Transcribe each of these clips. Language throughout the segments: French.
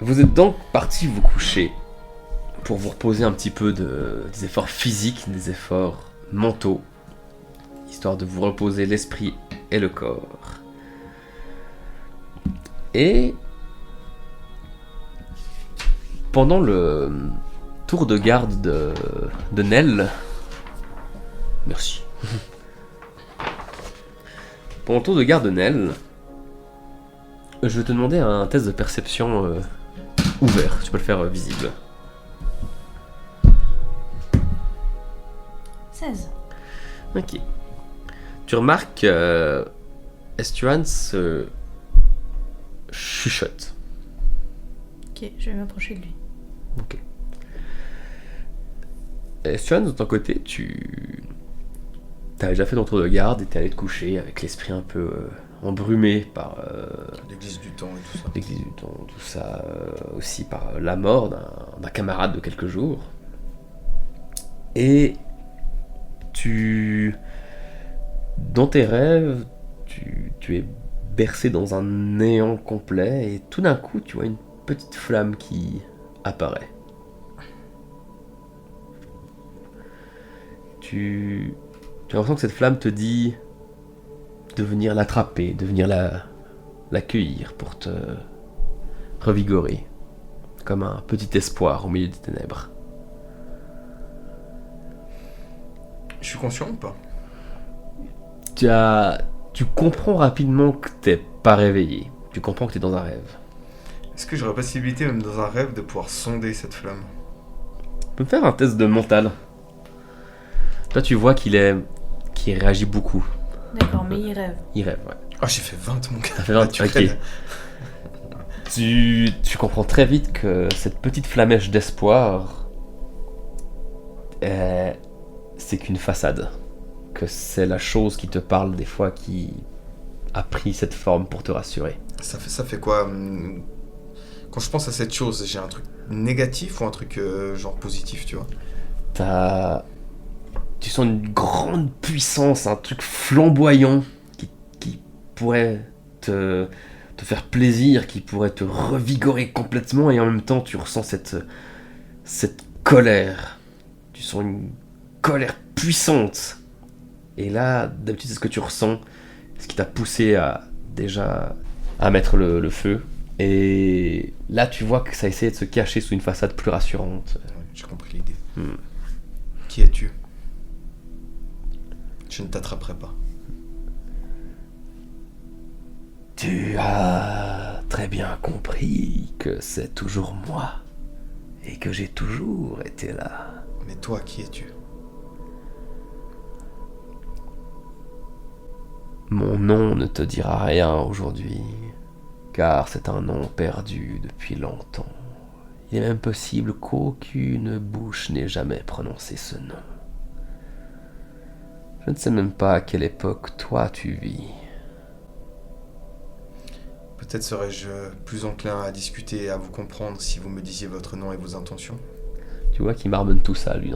Vous êtes donc parti vous coucher pour vous reposer un petit peu des efforts physiques, des efforts mentaux, histoire de vous reposer l'esprit et le corps. Et pendant le tour de garde de Nell, merci. Pendant le tour de garde de Nell, je vais te demander un test de perception ouvert. Tu peux le faire visible. 16. Ok. Tu remarques Estuan se chuchote. Ok, je vais m'approcher de lui. Ok. Estuan, de ton côté, tu as déjà fait ton tour de garde et t'es allé te coucher avec l'esprit un peu embrumé par L'église du temps et tout ça. l'église du temps, tout ça, aussi par la mort d'un camarade de quelques jours. Et dans tes rêves, tu es bercé dans un néant complet et tout d'un coup, tu vois une petite flamme qui apparaît. Tu as l'impression que cette flamme te dit de venir l'attraper, de venir l'accueillir pour te revigorer, comme un petit espoir au milieu des ténèbres. Je suis conscient ou pas? Tu comprends rapidement que t'es pas réveillé. Tu comprends que t'es dans un rêve. Est-ce que j'aurais possibilité, même dans un rêve, de pouvoir sonder cette flamme? Tu peux me faire un test de mental. Toi, tu vois qu'il réagit beaucoup. D'accord, mais il rêve. Il rêve, ouais. Oh, j'ai fait 20, mon gars. Ça fait 20, ok. Tu comprends très vite que cette petite flamèche d'espoir, c'est qu'une façade. Que c'est la chose qui te parle des fois qui a pris cette forme pour te rassurer. Ça fait quoi quand je pense à cette chose, j'ai un truc négatif ou un truc genre positif, tu vois? Tu sens une grande puissance, un truc flamboyant qui pourrait te faire plaisir, qui pourrait te revigorer complètement, et en même temps tu ressens cette colère. Tu sens une colère puissante. Et là, d'habitude, c'est ce que tu ressens, ce qui t'a poussé à mettre le feu. Et là, tu vois que ça essaie de se cacher sous une façade plus rassurante. Ouais, j'ai compris l'idée. Qui es-tu? Je ne t'attraperai pas. Tu as très bien compris que c'est toujours moi. Et que j'ai toujours été là. Mais toi, qui es-tu? Mon nom ne te dira rien aujourd'hui, car c'est un nom perdu depuis longtemps. Il est même possible qu'aucune bouche n'ait jamais prononcé ce nom. Je ne sais même pas à quelle époque toi tu vis. Peut-être serais-je plus enclin à discuter et à vous comprendre si vous me disiez votre nom et vos intentions. Tu vois qu'il marmonne tout ça, lui,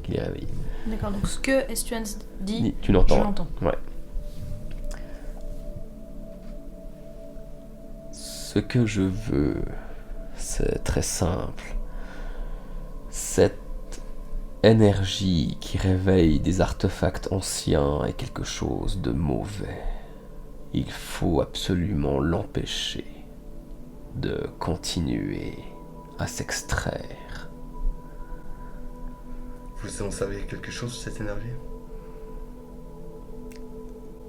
qu'il est réveillé. D'accord, donc ce que Estuans dit, Tu l'entends. je l'entends. Ouais. Ce que je veux, c'est très simple. Cette énergie qui réveille des artefacts anciens est quelque chose de mauvais. Il faut absolument l'empêcher de continuer à s'extraire. Vous en savez quelque chose sur cette énergie?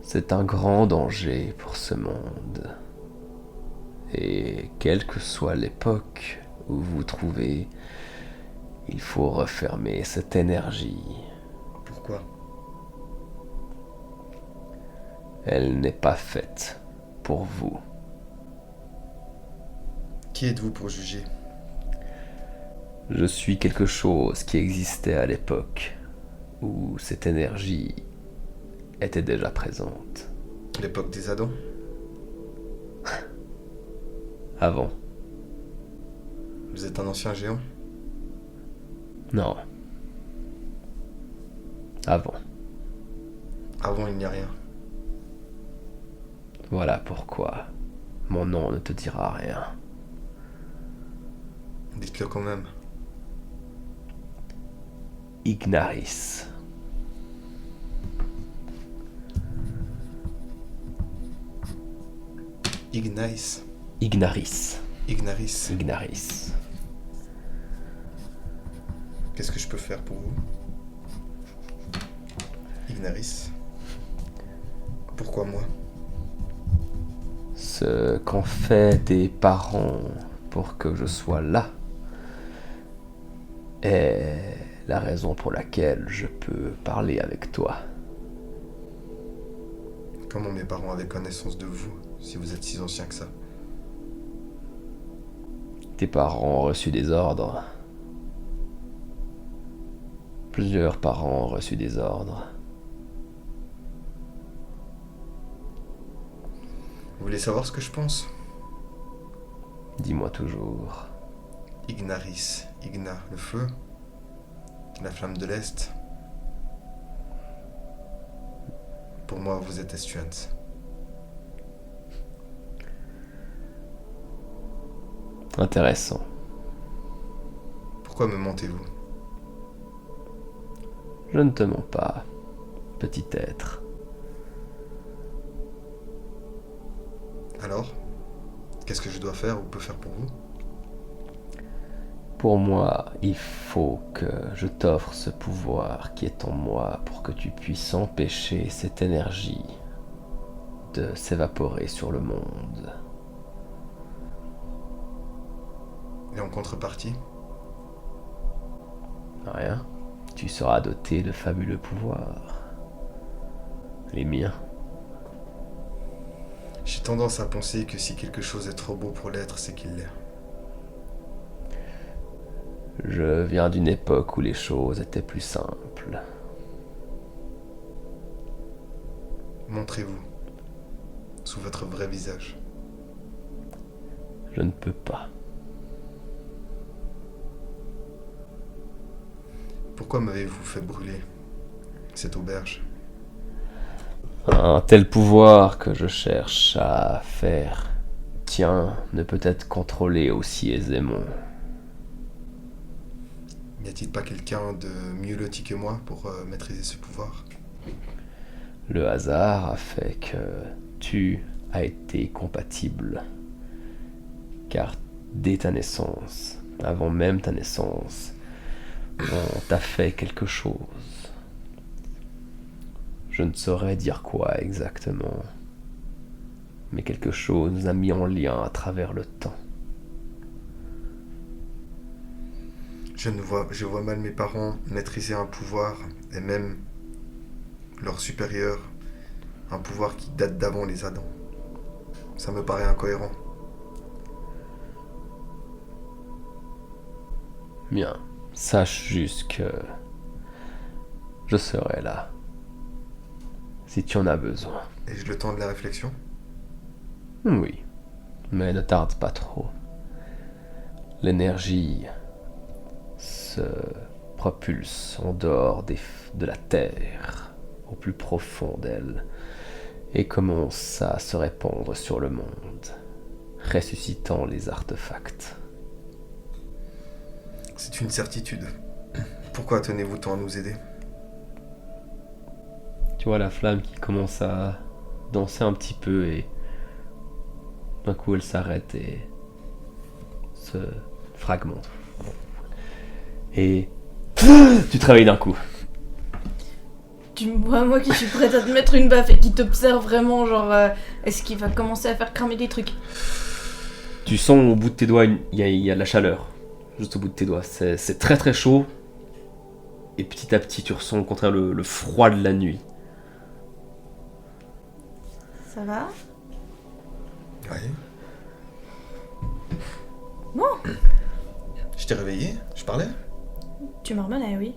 C'est un grand danger pour ce monde. Et quelle que soit l'époque où vous vous trouvez, il faut refermer cette énergie. Pourquoi? Elle n'est pas faite pour vous. Qui êtes-vous pour juger? Je suis quelque chose qui existait à l'époque où cette énergie était déjà présente. L'époque des Adams? Avant. Vous êtes un ancien géant? Non. Avant. Avant, il n'y a rien. Voilà pourquoi mon nom ne te dira rien. Dites-le quand même. Ignaris. Ignace. Ignaris. Ignaris. Ignaris. Qu'est-ce que je peux faire pour vous? Ignaris. Pourquoi moi? Ce qu'ont fait tes parents pour que je sois là est la raison pour laquelle je peux parler avec toi. Comment mes parents avaient connaissance de vous, si vous êtes si ancien que ça? Tes parents ont reçu des ordres. Plusieurs parents ont reçu des ordres. Vous voulez savoir ce que je pense? Dis-moi toujours. Ignaris. Igna, le feu. La flamme de l'Est. Pour moi, vous êtes Estuance. Intéressant. Pourquoi me mentez-vous? Je ne te mens pas, petit être. Alors? Qu'est-ce que je dois faire ou peux faire pour vous? Pour moi, il faut que je t'offre ce pouvoir qui est en moi pour que tu puisses empêcher cette énergie de s'évaporer sur le monde. Et en contrepartie? Rien. Tu seras doté de fabuleux pouvoirs. Les miens. J'ai tendance à penser que si quelque chose est trop beau pour l'être, c'est qu'il l'est. Je viens d'une époque où les choses étaient plus simples. Montrez-vous. Sous votre vrai visage. Je ne peux pas. Pourquoi m'avez-vous fait brûler cette auberge? Un tel pouvoir que je cherche à faire, tiens, ne peut être contrôlé aussi aisément. N'y a-t-il pas quelqu'un de mieux loti que moi pour maîtriser ce pouvoir? Le hasard a fait que tu as été compatible. Car dès ta naissance, avant même ta naissance, on t'a fait quelque chose. Je ne saurais dire quoi exactement, mais quelque chose nous a mis en lien à travers le temps. Je vois mal mes parents maîtriser un pouvoir, et même leur supérieur, un pouvoir qui date d'avant les Adams. Ça me paraît incohérent. Bien, sache juste que je serai là, si tu en as besoin. Ai-je le temps de la réflexion? Oui, mais ne tarde pas trop. L'énergie se propulse en dehors de la terre, au plus profond d'elle, et commence à se répandre sur le monde, ressuscitant les artefacts. C'est une certitude. Pourquoi tenez-vous tant à nous aider? Tu vois la flamme qui commence à danser un petit peu et d'un coup elle s'arrête et se fragmente. Et tu te réveilles d'un coup. Tu me vois, moi qui suis prête à te mettre une baffe et qui t'observe vraiment, genre, est-ce qu'il va commencer à faire cramer des trucs? Tu sens au bout de tes doigts, il y a de la chaleur. Juste au bout de tes doigts. C'est très très chaud. Et petit à petit, tu ressens au contraire le froid de la nuit. Ça va? Oui. Bon, Je t'ai réveillé? Je parlais? tu me remenais, oui.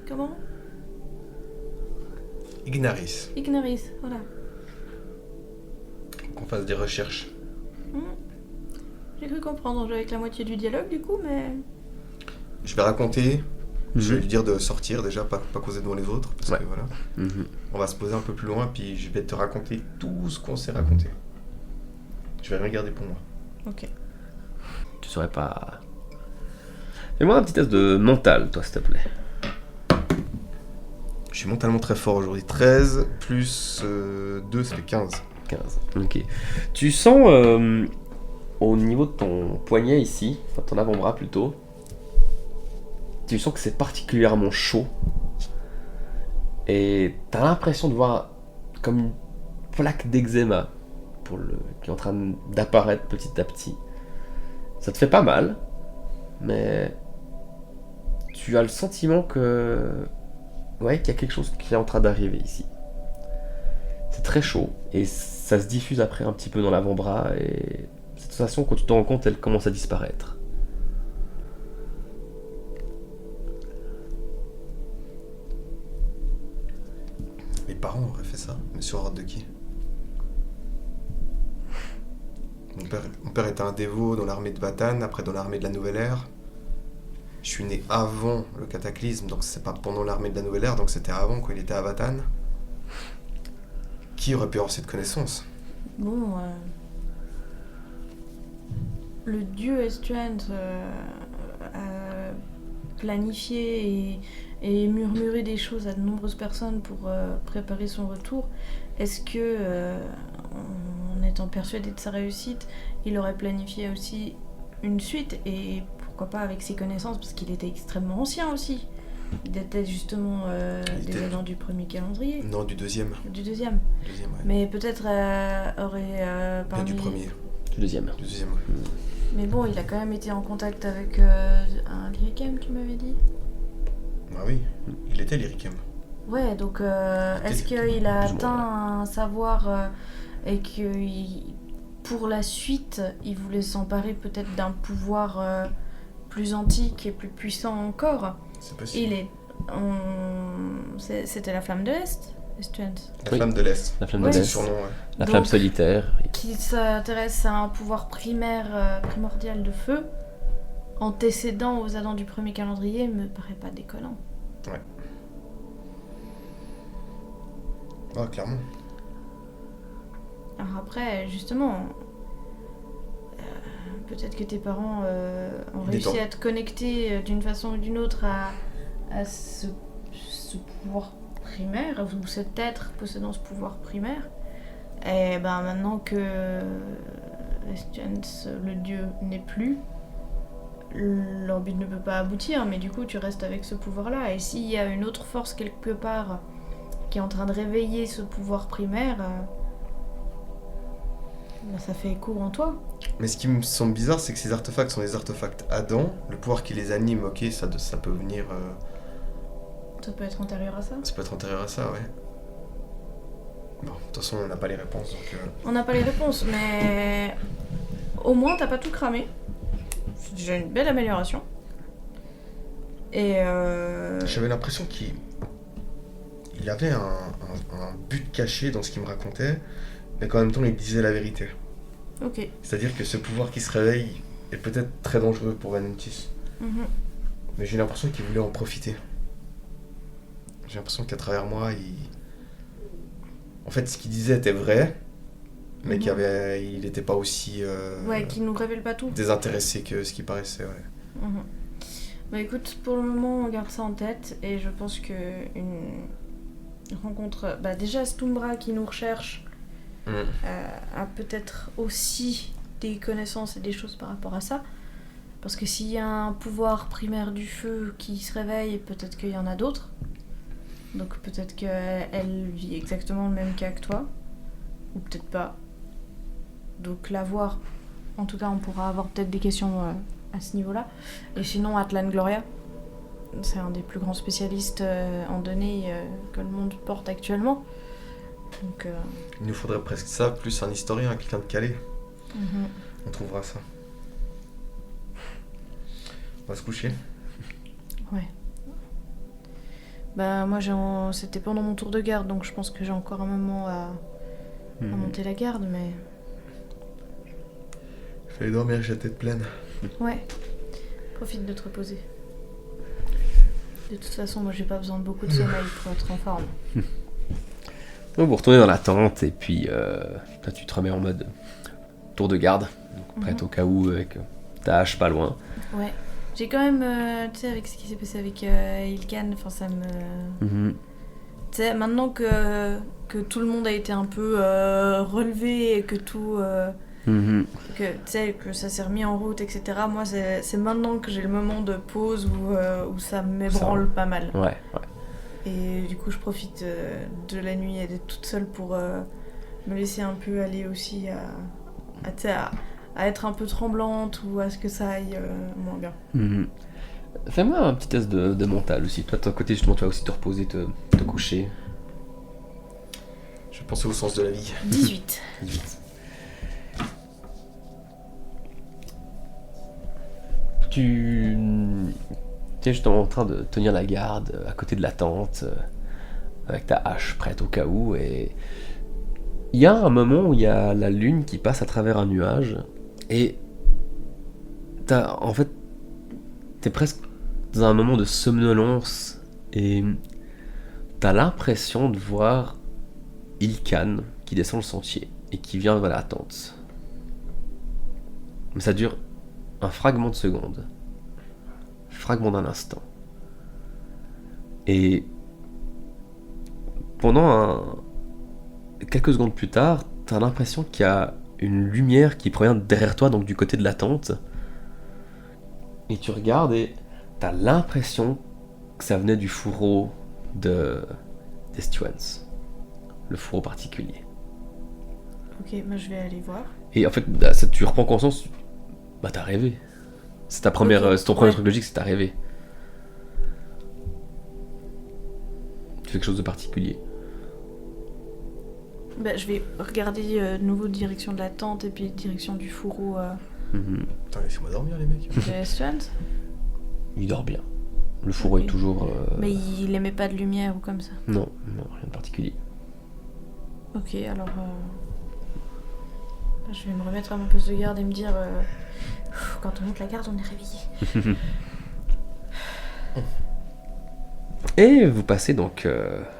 Comment? Ignaris. Ignaris, voilà. Qu'on fasse des recherches. J'ai cru comprendre avec la moitié du dialogue du coup, mais... Je vais raconter Je vais lui dire de sortir déjà, pas causer devant les autres, parce Ouais. que voilà. Mhm. On va se poser un peu plus loin, puis je vais te raconter tout ce qu'on s'est raconté. Je vais rien garder pour moi. Ok. Tu saurais pas. Fais-moi un petit test de mental, toi, s'il te plaît. Je suis mentalement très fort aujourd'hui. 13 plus 2, ça fait 15. 15. Ok. Tu sens au niveau de ton poignet ici, enfin ton avant-bras plutôt, tu sens que c'est particulièrement chaud. Et t'as l'impression de voir comme une plaque d'eczéma qui est en train d'apparaître petit à petit. Ça te fait pas mal, mais tu as le sentiment que ouais, qu'il y a quelque chose qui est en train d'arriver ici. C'est très chaud et ça se diffuse après un petit peu dans l'avant-bras et cette sensation, quand tu t'en rends compte, elle commence à disparaître. Mes parents auraient fait ça, mais sur ordre de qui? Mon père était un dévot dans l'armée de Vatan, après dans l'armée de la Nouvelle Ère. Je suis né avant le cataclysme, donc c'est pas pendant l'armée de la Nouvelle Ère, donc c'était avant quand il était à Vatan. Qui aurait pu avoir cette connaissance? Bon, le dieu Estuent a planifié et murmuré des choses à de nombreuses personnes pour préparer son retour. Est-ce que, en étant persuadé de sa réussite, il aurait planifié aussi une suite et pourquoi pas avec ses connaissances, parce qu'il était extrêmement ancien aussi. Il était justement Il des était- éléments du premier calendrier, Non, du deuxième. du deuxième. Deuxième, ouais. Mais peut-être aurait Bien parmi... du premier. Du deuxième. Du deuxième, ouais. Mais bon, il a quand même été en contact avec un Lyrikem, tu m'avais dit. Ah oui, il était lyriquem. Ouais, donc est-ce qu'il a plus ou moins, atteint un savoir et que pour la suite, il voulait s'emparer peut-être d'un pouvoir plus antique et plus puissant encore? C'est possible. C'était la flamme de l'Est, Estuent, La Oui. flamme de l'Est. La flamme Ouais. de C'est l'Est, le surnom, ouais. la Donc- flamme solitaire. qui s'intéresse à un pouvoir primaire, primordial de feu, antécédent aux Adans du premier calendrier, me paraît pas déconnant. Ah, clairement. Alors après, justement, peut-être que tes parents ont réussi Détends. à te connecter d'une façon ou d'une autre à ce pouvoir primaire, ou cet être possédant ce pouvoir primaire. Et ben maintenant que Estuens, le dieu, n'est plus, leur but ne peut pas aboutir, mais du coup tu restes avec ce pouvoir-là. Et s'il y a une autre force quelque part qui est en train de réveiller ce pouvoir primaire, ben, ça fait écho en toi. Mais ce qui me semble bizarre, c'est que ces artefacts sont des artefacts Adam. Le pouvoir qui les anime, ok, ça peut venir. Ça peut être antérieur à ça. Ça peut être antérieur à ça, ouais. Bon, de toute façon, on n'a pas les réponses, donc. On n'a pas les réponses, mais au moins t'as pas tout cramé. C'est déjà une belle amélioration. Et J'avais l'impression qu'il avait un but caché dans ce qu'il me racontait, mais qu'en même temps, il disait la vérité. ok. C'est-à-dire que ce pouvoir qui se réveille est peut-être très dangereux pour Valentis. Mhm. Mais j'ai l'impression qu'il voulait en profiter. J'ai l'impression qu'à travers moi, en fait, ce qu'il disait était vrai, mais il n'était pas aussi Ouais, qui nous révèle pas tout. désintéressé que ce qui paraissait, ouais. Mhm. Bah écoute, pour le moment, on garde ça en tête et je pense que une rencontre. Bah déjà, Stumbra qui nous recherche a peut-être aussi des connaissances et des choses par rapport à ça. Parce que s'il y a un pouvoir primaire du feu qui se réveille, peut-être qu'il y en a d'autres. Donc peut-être qu'elle vit exactement le même cas que toi. Ou peut-être pas. Donc la voir. En tout cas, on pourra avoir peut-être des questions à ce niveau-là. Et sinon, Atlan Gloria. C'est un des plus grands spécialistes en données que le monde porte actuellement. Donc, Il nous faudrait presque ça, plus un historien, quelqu'un de calé. mhm. On trouvera ça. On va se coucher. Ouais. Bah moi c'était pendant mon tour de garde, donc je pense que j'ai encore un moment à monter la garde, mais Fallait dormir, j'ai la tête pleine. ouais. Profite de te reposer. De toute façon, moi j'ai pas besoin de beaucoup de sommeil pour être en forme. Donc vous retournez dans la tente et puis toi tu te remets en mode tour de garde, donc prête au cas où avec ta hache pas loin. Ouais. J'ai quand même, tu sais, avec ce qui s'est passé avec Ilkan, enfin ça me... Tu sais, maintenant que tout le monde a été un peu relevé et que tout... que, tu sais, que ça s'est remis en route, etc. Moi, c'est maintenant que j'ai le moment de pause où ça m'ébranle pas mal. Ouais. Et du coup, je profite de la nuit et d'être toute seule pour me laisser un peu aller aussi à être un peu tremblante ou à ce que ça aille moins bien. Fais-moi un petit test de mental aussi. Toi, de ton côté, justement, tu vas aussi te reposer, te coucher. Je vais penser au sens de la vie. 18. Tu es justement en train de tenir la garde à côté de la tente, avec ta hache prête au cas où, et il y a un moment où il y a la lune qui passe à travers un nuage, et t'es presque dans un moment de somnolence, et t'as l'impression de voir Ilkan qui descend le sentier, et qui vient vers la tente. Mais ça dure un fragment de seconde. Fragment d'un instant. Et pendant quelques secondes plus tard, t'as l'impression qu'il y a une lumière qui provient derrière toi, donc du côté de la tente. Et tu regardes et t'as l'impression que ça venait du fourreau des Stewans. Le fourreau particulier. Ok, moi je vais aller voir. Et en fait, tu reprends conscience, bah t'as rêvé. C'est ta première, Okay. c'est ton premier truc logique, c'est t'as rêvé. Tu fais quelque chose de particulier. Bah, je vais regarder de nouveau direction de la tente et puis direction du fourreau Putain, laissez-moi dormir, les mecs. de Stewans. Il dort bien. Le fourreau est toujours... Mais il aimait pas de lumière ou comme ça. Non, rien de particulier. Ok, alors je vais me remettre à mon poste de garde et me dire quand on monte la garde, on est réveillé. Et vous passez donc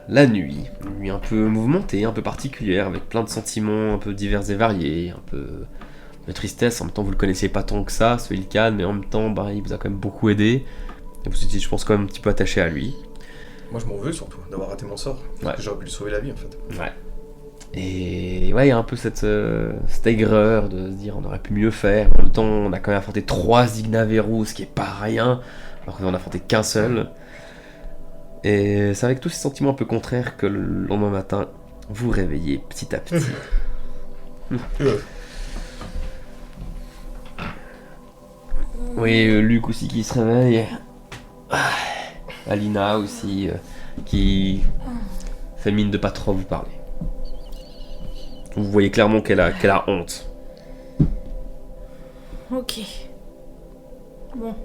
la nuit. Une nuit un peu mouvementée, un peu particulière, avec plein de sentiments un peu divers et variés, un peu de tristesse. En même temps, vous le connaissiez pas tant que ça, ce Ilkan, mais en même temps, bah, il vous a quand même beaucoup aidé. Et vous étiez, je pense, quand même un petit peu attaché à lui. Moi, je m'en veux surtout d'avoir raté mon sort. Parce Ouais. que j'aurais pu lui sauver la vie, en fait. Ouais. Et ouais, il y a un peu cette aigreur de se dire on aurait pu mieux faire. En même temps, on a quand même affronté 3 Ignaverous, ce qui est pas rien, alors qu'on en a affronté qu'un seul. Et c'est avec tous ces sentiments un peu contraires que le lendemain matin, vous réveillez petit à petit. Oui, Luc aussi qui se réveille. Alina aussi, qui fait mine de pas trop vous parler. Vous voyez clairement qu'elle a honte. Ok. Bon.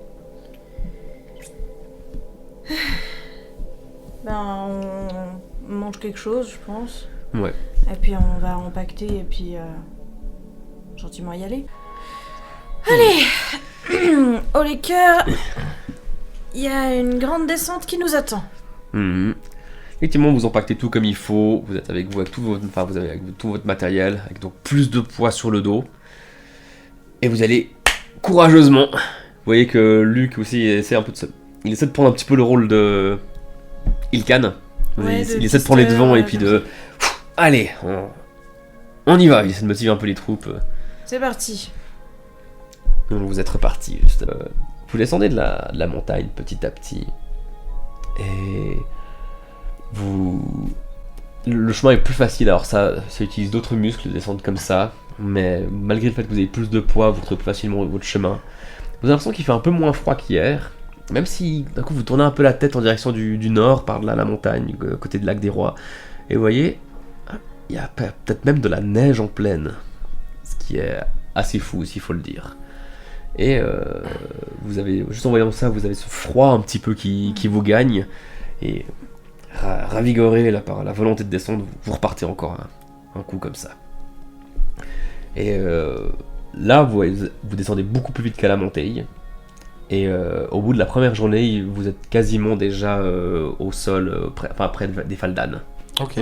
Ben, on mange quelque chose, je pense. Ouais. Et puis on va empaqueter et puis gentiment y aller. Allez. Au les cœurs. Il y a une grande descente qui nous attend. Mhm. Effectivement, vous empaquetez tout comme il faut. Vous êtes avec vous avec vous avez avec tout votre matériel, avec donc plus de poids sur le dos. Et vous allez courageusement. Vous voyez que Luc aussi essaie un peu il essaie de prendre un petit peu le rôle de Ilkan. Ouais, il essaie de prendre les devants et puis de allez, on y va. Il essaie de motiver un peu les troupes. C'est parti. Donc vous êtes repartis. Juste, vous descendez de la montagne petit à petit. Et le chemin est plus facile, alors ça utilise d'autres muscles de descendre comme ça, mais malgré le fait que vous avez plus de poids, vous retrouvez plus facilement votre chemin. Vous avez l'impression qu'il fait un peu moins froid qu'hier, même si d'un coup vous tournez un peu la tête en direction du nord, par là la montagne, côté du lac des Rois, et vous voyez, il y a peut-être même de la neige en plaine, ce qui est assez fou aussi, il faut le dire. Et vous avez, juste en voyant ça, vous avez ce froid un petit peu qui vous gagne, et ravigoré là, par la volonté de descendre, vous repartez encore un coup comme ça. Et là, vous descendez beaucoup plus vite qu'à la montée. Et au bout de la première journée, vous êtes quasiment déjà au sol, près des Faldanes. Ok.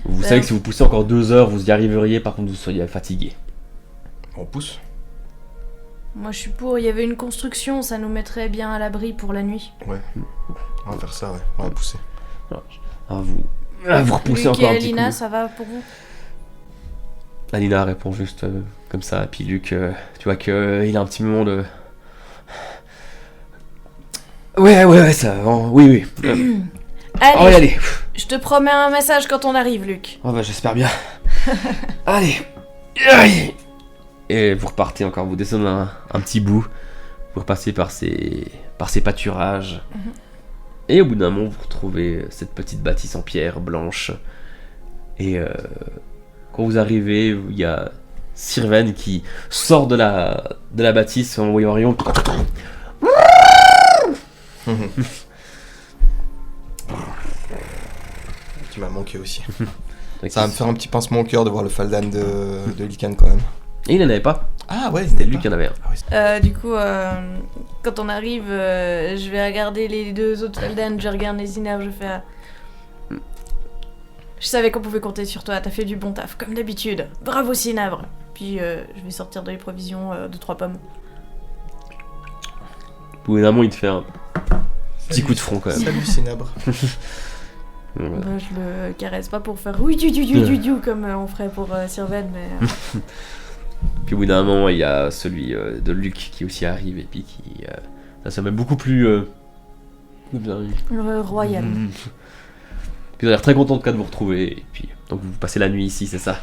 Vous savez que si vous poussez encore 2 heures, vous y arriveriez, par contre vous seriez fatigué. On pousse. Moi je suis pour, il y avait une construction, ça nous mettrait bien à l'abri pour la nuit. Ouais. On va faire ça, ouais. On va pousser. Alors vous repoussez Luc encore et un petit Alina, coup. ça va pour vous? Alina répond juste comme ça, et puis Luc, tu vois qu'il a un petit moment de... Ouais, ça va, oui. Allez, Allez. je te promets un message quand on arrive, Luc. Oh bah j'espère bien. Allez. Et vous repartez encore, vous descendez un petit bout. Vous repassez par ces pâturages. Et au bout d'un moment, vous retrouvez cette petite bâtisse en pierre blanche. Et quand vous arrivez, il y a Sirven qui sort de la bâtisse en voyant Orion. Qui m'a manqué aussi. Donc, Ça va me faire un petit pincement au cœur de voir le Faldan de Lycan quand même. Et il n'en avait pas. Ah ouais, C'était lui qui en avait un. Ah, oui. Du coup, quand on arrive, je vais regarder les 2 autres Faldan, je regarde les Inares, je fais... Je savais qu'on pouvait compter sur toi, t'as fait du bon taf, comme d'habitude. Bravo Cinabre. Puis je vais sortir de les provisions de 3 pommes. Au bout d'un moment, il te fait un petit coup de front quand même. Salut Cinabre. Voilà. Bah, je le caresse pas pour faire oui du comme on ferait pour Sirven, mais... Puis au bout d'un moment, il y a celui de Luc qui aussi arrive et puis qui... ça se met beaucoup plus... royal. Puis vous avez l'air très content de vous retrouver. Et puis, donc vous passez la nuit ici, c'est ça?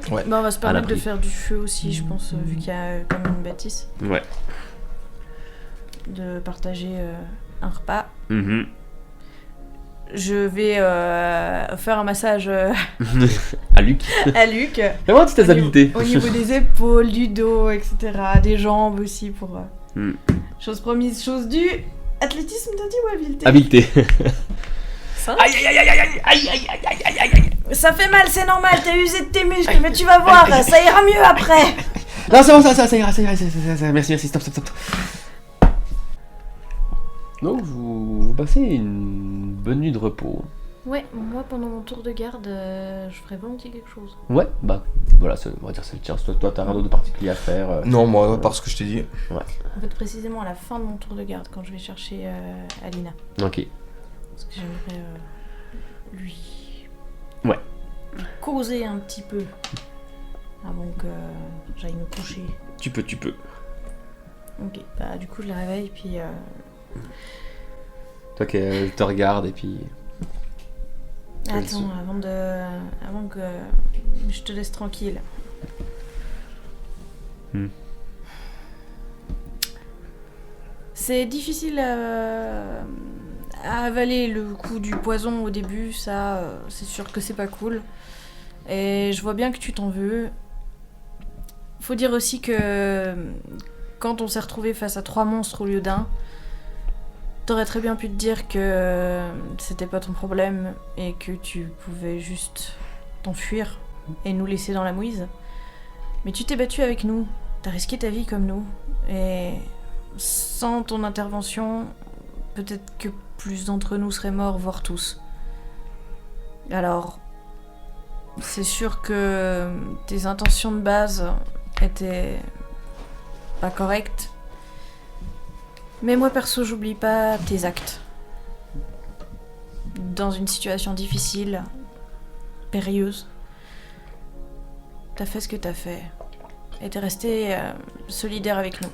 Ouais. Bah, on va se permettre l'abri. de faire du feu aussi, je pense, vu qu'il y a quand même une bâtisse. Ouais. De partager un repas. Mhm. Je vais faire un massage À Luc. à Luc. Fais-moi un petit test d'habileté. Au niveau des épaules, du dos, etc. Des jambes aussi pour... Chose promise, chose due. Athlétisme, t'as dit, ou habileté? Habileté. Ça, Aïe aïe aïe aïe aïe aïe aïe aïe aïe aïe aïe. ça fait mal, c'est normal, t'as usé de tes muscles, mais tu vas voir, ça ira mieux après. Non, c'est bon, ça ira, merci, stop. Donc vous passez une bonne nuit de repos. Ouais, moi pendant mon tour de garde, je ferais volontiers quelque chose. Ouais, bah voilà, on va dire c'est le tien. Toi t'as rien d'autre de particulier à faire. Non, moi, par ce que je t'ai dit. En fait, précisément à la fin de mon tour de garde, quand je vais chercher Alina. Ok. Parce que j'aimerais lui Ouais. causer un petit peu avant que j'aille me coucher. Tu peux. Ok, bah du coup je la réveille puis Toi qu'elle te regarde et puis... attends, avant que je te laisse tranquille. C'est difficile à avaler le coup du poison au début, ça c'est sûr que c'est pas cool. Et je vois bien que tu t'en veux. Faut dire aussi que quand on s'est retrouvé face à 3 monstres au lieu d'1, t'aurais très bien pu te dire que c'était pas ton problème et que tu pouvais juste t'enfuir et nous laisser dans la mouise. Mais tu t'es battu avec nous, t'as risqué ta vie comme nous. Et sans ton intervention, peut-être que plus d'entre nous seraient morts, voire tous. Alors, c'est sûr que tes intentions de base étaient pas correctes. Mais moi perso, j'oublie pas tes actes. Dans une situation difficile, périlleuse, t'as fait ce que t'as fait. Et t'es resté solidaire avec nous.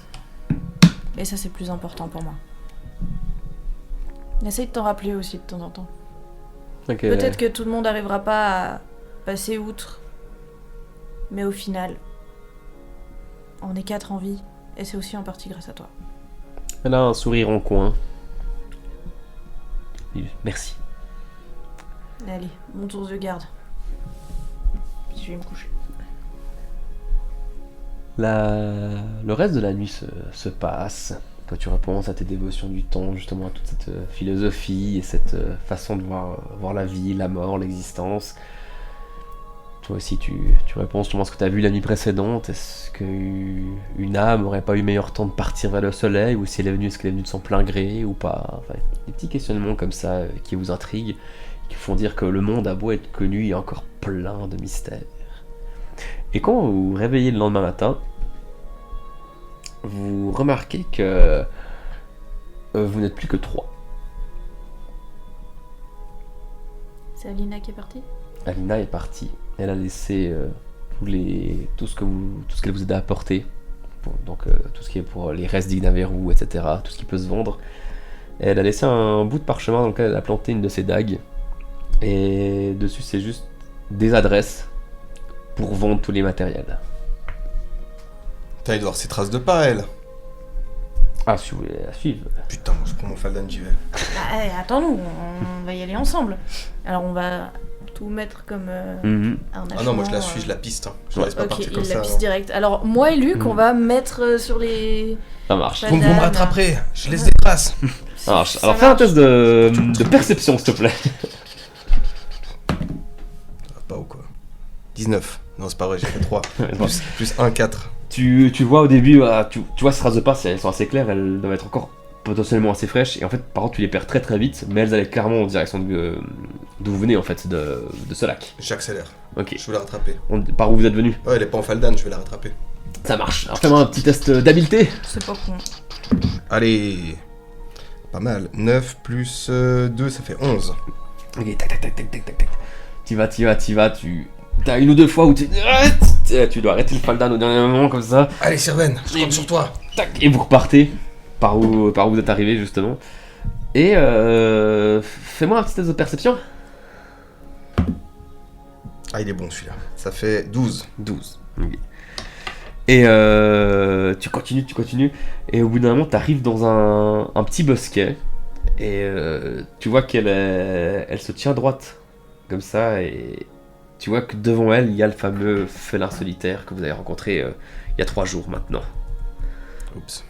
Et ça, c'est le plus important pour moi. Essaye de t'en rappeler aussi de temps en temps. Okay. Peut-être que tout le monde n'arrivera pas à passer outre. Mais au final, on est 4 en vie. Et c'est aussi en partie grâce à toi. Elle a un sourire en coin. Merci. Allez, mon tour de garde. Puis je vais me coucher. Le reste de la nuit se passe. Toi, tu repenses à tes dévotions du temps, justement à toute cette philosophie et cette façon de voir la vie, la mort, l'existence. toi aussi, tu réponds sûrement ce que tu as vu la nuit précédente. Est-ce qu'une âme aurait pas eu meilleur temps de partir vers le soleil, ou si elle est venue, est-ce qu'elle est venue de son plein gré ou pas? Enfin, des petits questionnements comme ça qui vous intriguent, qui font dire que le monde a beau être connu, il y a encore plein de mystères. Et quand vous vous réveillez le lendemain matin, vous remarquez que vous n'êtes plus que 3. C'est Alina qui est partie? Alina est partie. Elle a laissé tout ce qu'elle vous a apporté. Donc tout ce qui est pour les restes d'Ignaveru, etc. Tout ce qui peut se vendre. Et elle a laissé un bout de parchemin dans lequel elle a planté une de ses dagues. Et dessus c'est juste des adresses pour vendre tous les matériels. Putain, il doit avoir ses traces de pas, elle. Ah, si vous voulez la suivre. Putain, moi je prends mon Faldan, j'y vais. Attends-nous, on va y aller ensemble. Alors on va tout mettre comme un Ah non, moi je la suis, je la piste. Hein. Je ne laisse pas Ok, partir il comme la ça. piste direct. Alors moi et Luc, on va mettre sur les... Ça marche. Vous me rattraperez, je laisse des traces. Ça marche. Alors fais un test de perception, s'il te plaît. Pas ou quoi 19. Non, c'est pas vrai, j'ai fait 3. plus 1, 4. Tu vois au début, tu vois ces traces de pas, elles sont assez claires, elles doivent être encore potentiellement assez fraîches, et en fait par contre tu les perds très très vite, mais elles allaient clairement en direction d'où vous venez en fait, de ce lac. J'accélère. Ok. Je veux la rattraper. Par où vous êtes venu? Ouais, elle est pas en Faldan, je vais la rattraper. Ça marche. Alors fais-moi un petit test d'habileté. C'est pas con. Allez. Pas mal. 9 plus 2, ça fait 11. Ok, tac. T'y vas, t'as une ou deux fois où tu dois arrêter le faldan au dernier moment comme ça. Allez, Sirven, je compte sur toi. Tac, et vous repartez par où vous êtes arrivé justement. Et fais-moi un petit test de perception. Ah, il est bon celui-là. Ça fait 12. 12. Ok. Et tu continues. Et au bout d'un moment, t'arrives dans un petit bosquet. Et tu vois elle se tient droite. Comme ça. Et tu vois que devant elle, il y a le fameux félin solitaire que vous avez rencontré il y a 3 jours maintenant. Oups.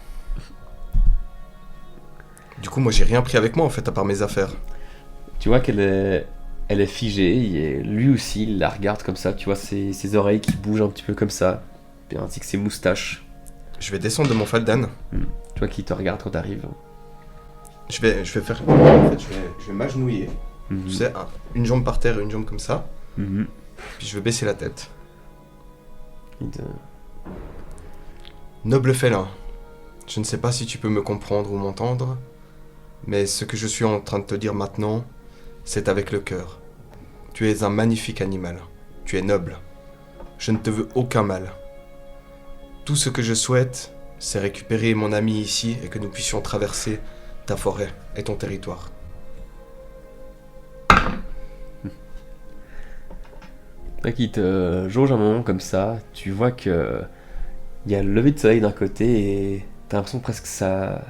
Du coup, moi, j'ai rien pris avec moi, en fait, à part mes affaires. Tu vois qu'elle est figée. Et lui aussi, il la regarde comme ça. Tu vois ses oreilles qui bougent un petit peu comme ça. Et ainsi que ses moustaches. Je vais descendre de mon Faldan. Tu vois qu'il te regarde quand t'arrives. Je vais faire... En fait, je vais m'agenouiller. Mhm. Tu sais, une jambe par terre et une jambe comme ça. Mhm. Puis je vais baisser la tête. Il te- Noble félin, je ne sais pas si tu peux me comprendre ou m'entendre, mais ce que je suis en train de te dire maintenant, c'est avec le cœur. Tu es un magnifique animal. Tu es noble. Je ne te veux aucun mal. Tout ce que je souhaite, c'est récupérer mon ami ici et que nous puissions traverser ta forêt et ton territoire. Il te jauge un moment comme ça, tu vois que il y a le lever de soleil d'un côté et t'as l'impression presque que ça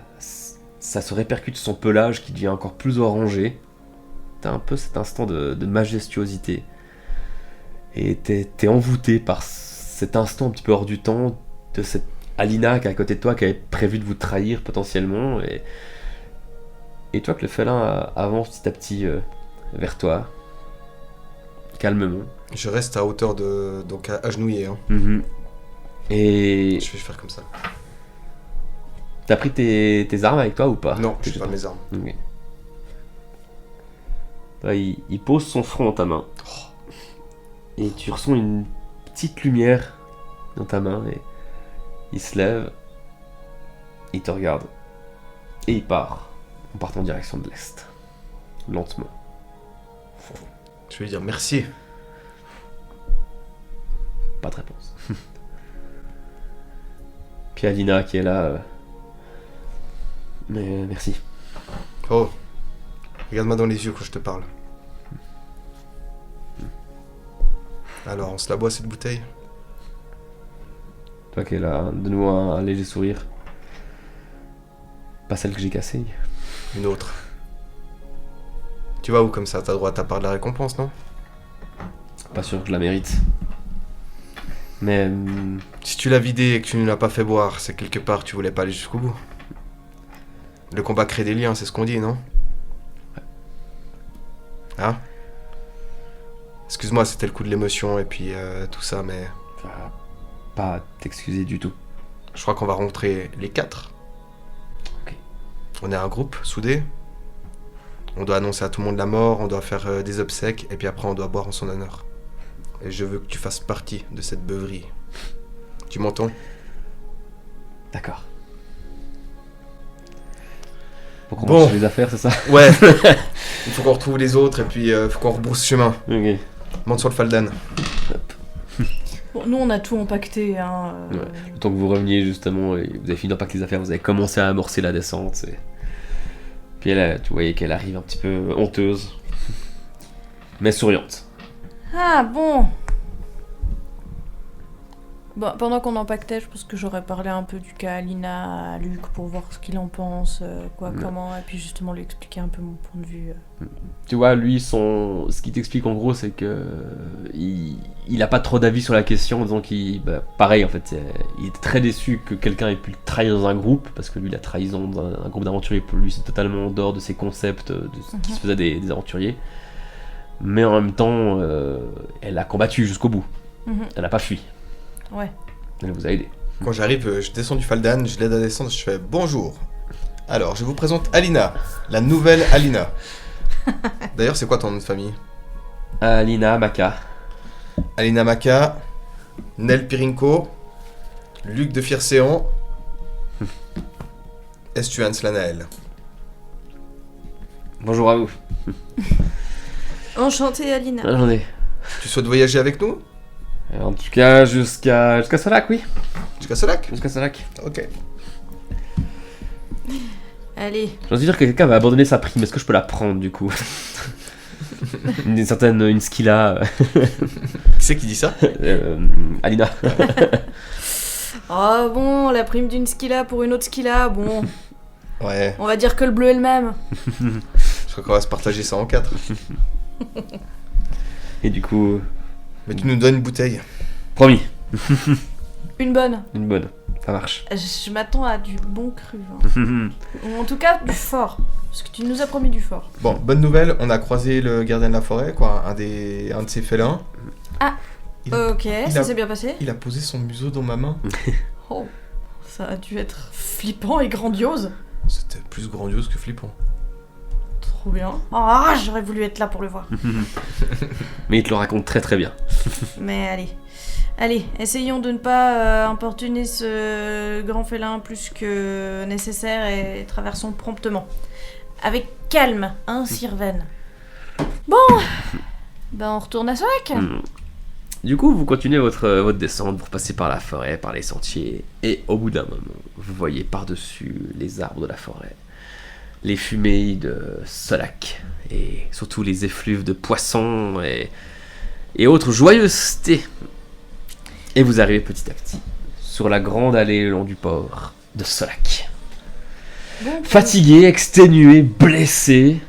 se répercute sur son pelage qui devient encore plus orangé. T'as un peu cet instant de majestuosité et t'es envoûté par cet instant un petit peu hors du temps de cette Alina qui est à côté de toi, qui avait prévu de vous trahir potentiellement, et toi que le félin avance petit à petit vers toi, calmement. Je reste à hauteur de... donc agenouillé. Hein. Mm-hmm. Et Je vais faire comme ça. t'as pris tes armes avec toi ou pas? Non, je n'ai pas mes armes. Ok. Là, il pose son front dans ta main. Et tu ressens une petite lumière dans ta main. Et il se lève. Il te regarde. Et il part. En partant en direction de l'est. Lentement. Je vais lui dire merci. Pas de réponse. Puis Alina qui est là. Mais merci. Oh, regarde-moi dans les yeux quand je te parle. Alors, on se la boit cette bouteille? Toi qui es là, de nouveau un léger sourire. Pas celle que j'ai cassée. Une autre. Tu vas où comme ça? T'as droit à ta part de la récompense, non? Pas sûr que je la mérite. Mais Si tu l'as vidée et que tu ne l'as pas fait boire, c'est quelque part tu voulais pas aller jusqu'au bout. Le combat crée des liens, c'est ce qu'on dit, non? Hein? Excuse-moi, c'était le coup de l'émotion et puis tout ça, mais Tu vas pas t'excuser du tout. je crois qu'on va rentrer les 4. Ok. On est un groupe, soudé. On doit annoncer à tout le monde la mort, on doit faire des obsèques, et puis après on doit boire en son honneur. Et je veux que tu fasses partie de cette beuverie. Tu m'entends? D'accord. Faut qu'on Bon. mange les affaires, c'est ça? Ouais. Il faut qu'on retrouve les autres, et puis faut qu'on rebrousse chemin. Ok. Monte sur le faldan. Bon, nous, on a tout empaqueté. Hein, Ouais. Le temps que vous reveniez justement, et vous avez fini d'empaquer les affaires, vous avez commencé à amorcer la descente. Puis elle, tu voyais qu'elle arrive un petit peu honteuse, mais souriante. Ah, bon. Bon, pendant qu'on empaquetait, je pense que j'aurais parlé un peu du cas à Lina, à Luc, pour voir ce qu'il en pense, Ouais. comment, et puis justement lui expliquer un peu mon point de vue. Tu vois, lui, ce qu'il t'explique en gros, c'est que il a pas trop d'avis sur la question, en disant qu'il, pareil en fait, il était très déçu que quelqu'un ait pu le trahir dans un groupe, parce que lui, la trahison dans un groupe d'aventuriers, pour lui, c'est totalement en dehors de ses concepts, de ce qui se faisait des aventuriers. Mais en même temps, elle a combattu jusqu'au bout. Mhm. Elle n'a pas fui. Ouais. Elle vous a aidé. Quand j'arrive, je descends du faldan, je l'aide à descendre, je fais bonjour. Alors, je vous présente Alina, la nouvelle Alina. D'ailleurs, c'est quoi ton nom de famille? Alina, Maka. Alina Maka, Nel Pirinko, Luc de Fircéan, Estuan Slanael. Bonjour à vous. Enchantée, Alina. Attendez. Tu souhaites voyager avec nous? En tout cas, jusqu'à Solac, oui. Jusqu'à Solac? Jusqu'à Solac. Ok. Allez. J'ai envie de dire que quelqu'un va abandonner sa prime. Est-ce que je peux la prendre du coup? une skilla. Qui c'est qui dit ça? Alina. Oh bon, la prime d'une skilla pour une autre skilla, bon. Ouais, On va dire que le bleu est le même. je crois qu'on va se partager ça en 4. Et du coup, Mais tu nous donnes une bouteille. promis, Une bonne. une bonne. Ça marche. Je m'attends à du bon cru. Hein. Ou en tout cas, du fort. Parce que tu nous as promis du fort. Bon, bonne nouvelle, on a croisé le gardien de la forêt, quoi, un de ses félins. Ah. Il- Ok, ça a- s'est bien passé. Il a posé son museau dans ma main. Oh, ça a dû être flippant et grandiose. C'était plus grandiose que flippant. Trop bien. Ah, j'aurais voulu être là pour le voir. Mais il te le raconte très très bien. Mais allez, essayons de ne pas importuner ce grand félin plus que nécessaire et traversons promptement. Avec calme, hein, Sirven. Bon, ben on retourne à Solac. Du coup, vous continuez votre descente, vous repassez par la forêt, par les sentiers, et au bout d'un moment, vous voyez par-dessus les arbres de la forêt les fumées de Solac, et surtout les effluves de poissons et autres joyeusetés. Et vous arrivez petit à petit sur la grande allée le long du port de Solac. Bon, Fatigué, exténué, blessé.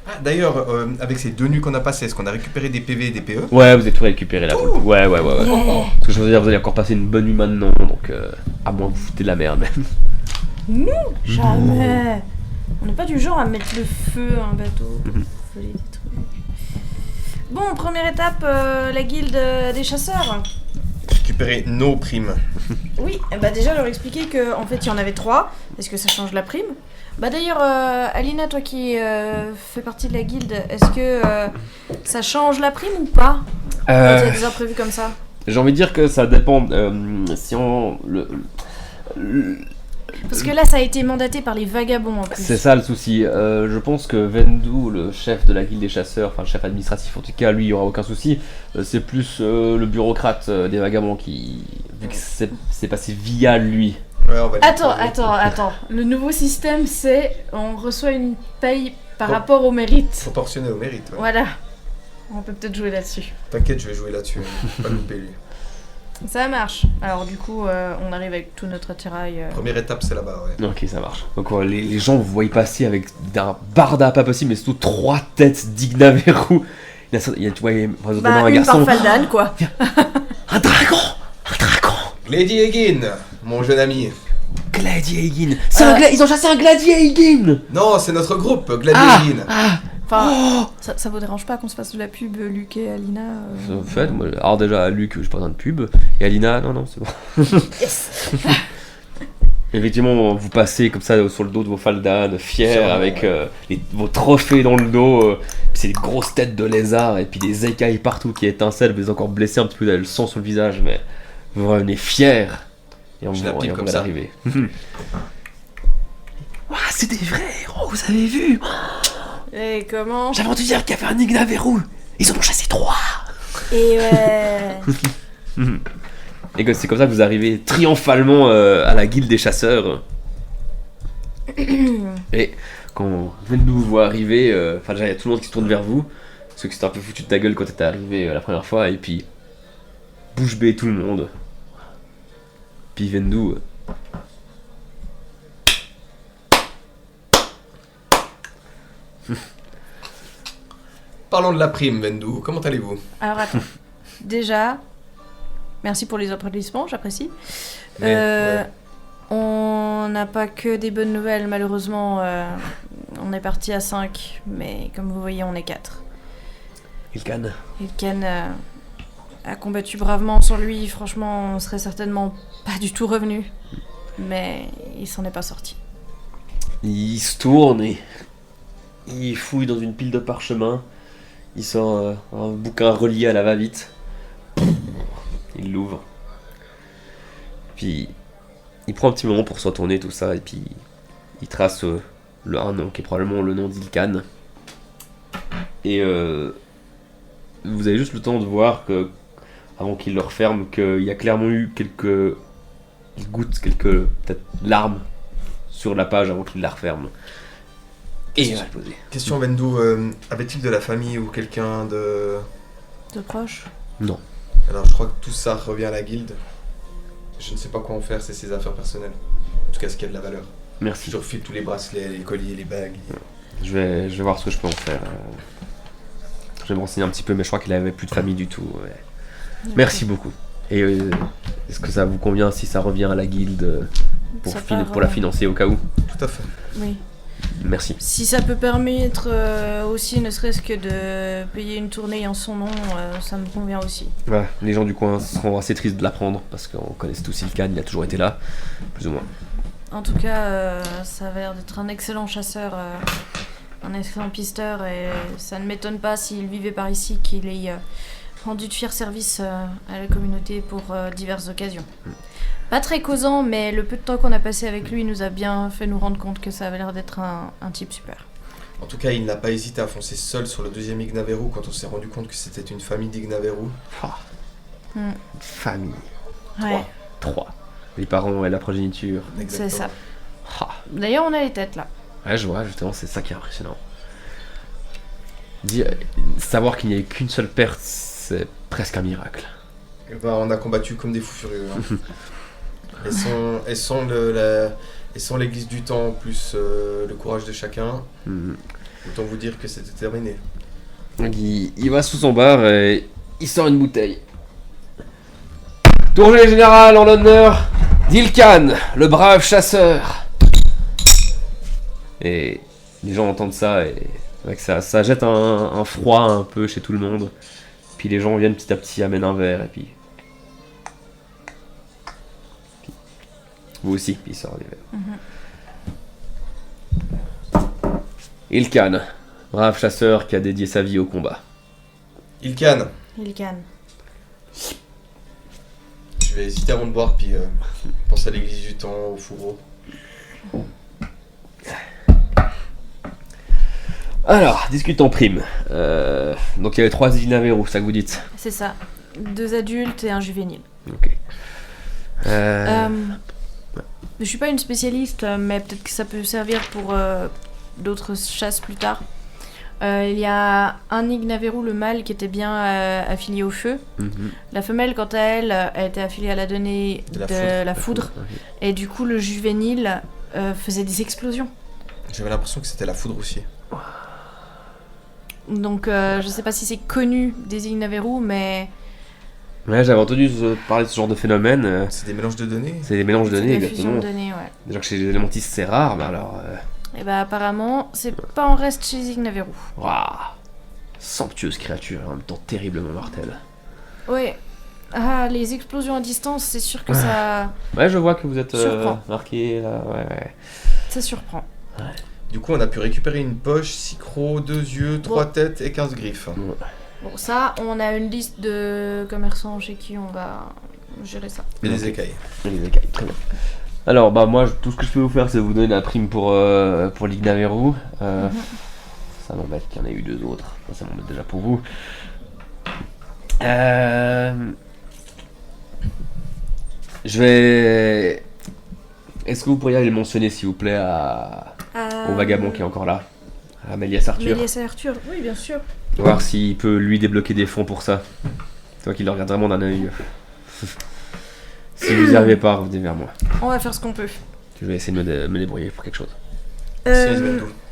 Ah, d'ailleurs, avec ces 2 nuits qu'on a passées, est-ce qu'on a récupéré des PV et des PE? Ouais, vous êtes tout récupéré là. Ouais. Parce que je veux dire, vous allez encore passer une bonne nuit maintenant, donc à moins que vous foutez de la merde même. jamais. On n'est pas du genre à mettre le feu à un bateau, voler des trucs. Bon, première étape, la guilde des chasseurs. Récupérer nos primes. Oui, bah déjà leur expliquer que en fait il y en avait 3, parce que ça change la prime. Bah d'ailleurs, Alina, toi qui fais partie de la guilde, est-ce que ça change la prime ou pas? Quand il y a des imprévus comme ça. J'ai envie de dire que ça dépend. Si on. Parce que là ça a été mandaté par les vagabonds en plus. C'est ça le souci. Je pense que Vendu, le chef de la guilde des chasseurs, enfin le chef administratif en tout cas, lui il n'y aura aucun souci. C'est plus le bureaucrate des vagabonds qui. Vu que c'est passé via lui. Ouais, on va les Attends. Le nouveau système c'est on reçoit une paye par Oh. rapport au mérite. proportionner au mérite. Ouais. Voilà. On peut peut-être jouer là-dessus. T'inquiète, je vais jouer là-dessus. Faut pas louper lui. Ça marche. Alors du coup, on arrive avec tout notre attirail. Première étape, c'est là-bas, ouais. Ok, ça marche. Donc les gens vous voient passer avec un barda pas possible, mais surtout 3 têtes d'Ignaveru. Il y a, tu vois, notamment un une garçon. par Faldan, quoi. Un dragon. Glady mon jeune ami. Gladiaegin. Ils ont chassé un Gladiaegin. Non, c'est notre groupe, Glady Ah, Enfin, ça vous dérange pas qu'on se fasse de la pub, Luc et Alina En fait, moi, alors déjà, Luc, j'ai pas besoin de pub. Et Alina, non, c'est bon. Yes. Effectivement, vous passez comme ça sur le dos de vos faldanes, fiers, Sûrement, avec vos trophées dans le dos. Puis c'est des grosses têtes de lézards et puis des écailles partout qui étincellent. Vous êtes encore blessés un petit peu, vous avez le sang sur le visage, mais vous revenez fiers. Et on Je la pile vous comme voit ça. arriver. C'est des vrais héros, vous avez vu? Et comment? J'avais entendu dire qu'il y avait un Ignaverou. Ils en ont chassé 3. Et ouais. Et que c'est comme ça que vous arrivez triomphalement à la guilde des chasseurs. Et quand Vendou vous voit arriver, enfin déjà il y a tout le monde qui se tourne vers vous, ceux qui s'étaient un peu foutus de ta gueule quand t'étais arrivé la première fois, et puis bouche bée tout le monde. Puis Vendou. Parlons de la prime, Vendou. Comment allez-vous? Alors attends. Déjà, merci pour les applaudissements, j'apprécie. Ouais. On n'a pas que des bonnes nouvelles, malheureusement. On est parti à 5, mais comme vous voyez, on est 4. Ilkan. Ilken a combattu bravement sur lui. Franchement, on serait certainement pas du tout revenu. Mais il s'en est pas sorti. Il se tourne et il fouille dans une pile de parchemins. Il sort un bouquin relié à la va-vite. Il l'ouvre. Puis il prend un petit moment pour se retourner tout ça et puis il trace un nom qui est probablement le nom d'Ilkan. Et vous avez juste le temps de voir que avant qu'il le referme, qu'il y a clairement eu quelques gouttes, quelques peut-être larmes sur la page avant qu'il la referme. Et il va le poser. Question, Vendou. Avait-il de la famille ou quelqu'un de... De proche? Non. Alors, je crois que tout ça revient à la guilde. Je ne sais pas quoi en faire, c'est ses affaires personnelles. En tout cas, ce qui a de la valeur. Merci. Je refile tous les bracelets, les colliers, les bagues. Je vais voir ce que je peux en faire. Je vais me renseigner un petit peu, mais je crois qu'il avait plus de famille du tout. Ouais. Merci beaucoup. Et est-ce que ça vous convient si ça revient à la guilde pour la financer au cas où? Tout à fait. Oui. Merci. Si ça peut permettre aussi, ne serait-ce que de payer une tournée en son nom, ça me convient aussi. Ouais, les gens du coin seront assez tristes de l'apprendre parce qu'on connaît tous Ilkan, il a toujours été là, plus ou moins. En tout cas, ça a l'air d'être un excellent chasseur, un excellent pisteur, et ça ne m'étonne pas s'il vivait par ici qu'il ait rendu de fiers services à la communauté pour diverses occasions. Pas très causant, mais le peu de temps qu'on a passé avec lui nous a bien fait nous rendre compte que ça avait l'air d'être un type super. En tout cas, il n'a pas hésité à foncer seul sur le deuxième Ignaverou quand on s'est rendu compte que c'était une famille d'Ignaverou. Famille. Ouais, 3. Les parents et la progéniture. c'est ça. Ah. D'ailleurs, on a les têtes là. Ouais, je vois, justement, c'est ça qui est impressionnant. Savoir qu'il n'y a eu qu'une seule perte, c'est presque un miracle. Eh ben, on a combattu comme des fous furieux. Hein. Et sans l'église du temps, plus le courage de chacun, autant vous dire que c'était terminé. Donc, il va sous son bar et il sort une bouteille. Tournée générale en l'honneur d'Ilkan, le brave chasseur. Et les gens entendent ça et avec ça jette un froid un peu chez tout le monde. Puis les gens viennent petit à petit, amènent un verre et puis vous aussi, puis il sort des verres. Ilkan, brave chasseur qui a dédié sa vie au combat. Ilkan, Ilkan. je vais hésiter avant de boire, puis pense à l'église du temps, au fourreau. Alors, discutons prime. Donc il y avait 3 Ignaverou, c'est ça que vous dites? C'est ça. 2 adultes et un juvénile. Ok. Je suis pas une spécialiste, mais peut-être que ça peut servir pour d'autres chasses plus tard. Il y a un Ignaverou, le mâle, qui était bien affilié au feu. La femelle, quant à elle, elle était affiliée à la donnée de la foudre. Et du coup, le juvénile faisait des explosions. J'avais l'impression que c'était la foudre aussi. Donc, je sais pas si c'est connu des Ignaverou, mais... Ouais, j'avais entendu parler de ce genre de phénomène. C'est des mélanges de données. C'est des mélanges de données, la fusion exactement. de données, ouais. Déjà que chez les élémentistes c'est rare, mais alors Et bah apparemment, c'est pas en reste chez Ignaveru. Waouh. Somptueuse créature, en même temps terriblement mortelle. Ouais. Ah, les explosions à distance, c'est sûr que ça... Ouais, je vois que vous êtes Surprend. marqué là, ouais. Ça surprend. Du coup, on a pu récupérer une poche, 6 crocs, 2 yeux, 3 têtes et 15 griffes. Bon, ça, on a une liste de commerçants chez qui on va gérer ça. Et des écailles. Les écailles, très bien. Alors, bah moi, tout ce que je peux vous faire, c'est vous donner la prime pour l'Ignaveru. Ça m'embête qu'il y en ait eu 2 autres. Ça m'embête déjà pour vous. Je vais... Est-ce que vous pourriez aller le mentionner, s'il vous plaît, au vagabond qui est encore là, à Méliès Arthur, Méliès et Arthur, oui, bien sûr. voir s'il peut lui débloquer des fonds pour ça. Toi qui le regarde vraiment d'un œil. Si vous n'y arrivez pas, revenez vers moi. On va faire ce qu'on peut. Je vais essayer de me débrouiller pour quelque chose.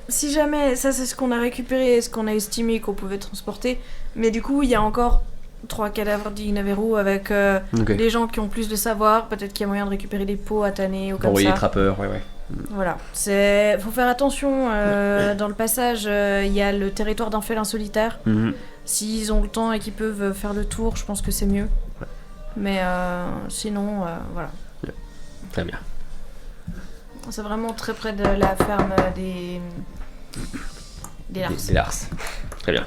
Si jamais, ça c'est ce qu'on a récupéré, ce qu'on a estimé qu'on pouvait transporter, mais du coup il y a encore 3 cadavres d'Ignaveru avec des gens qui ont plus de savoir, peut-être qu'il y a moyen de récupérer des pots à tanner ou comme Envoyer ça. les trappeurs, ouais. Voilà, faut faire attention, dans le passage il y a le territoire d'un félin solitaire. S'ils ont le temps et qu'ils peuvent faire le tour, je pense que c'est mieux. Ouais. Mais sinon, voilà. Très bien. C'est vraiment très près de la ferme des Lars. Des Lars. Très bien.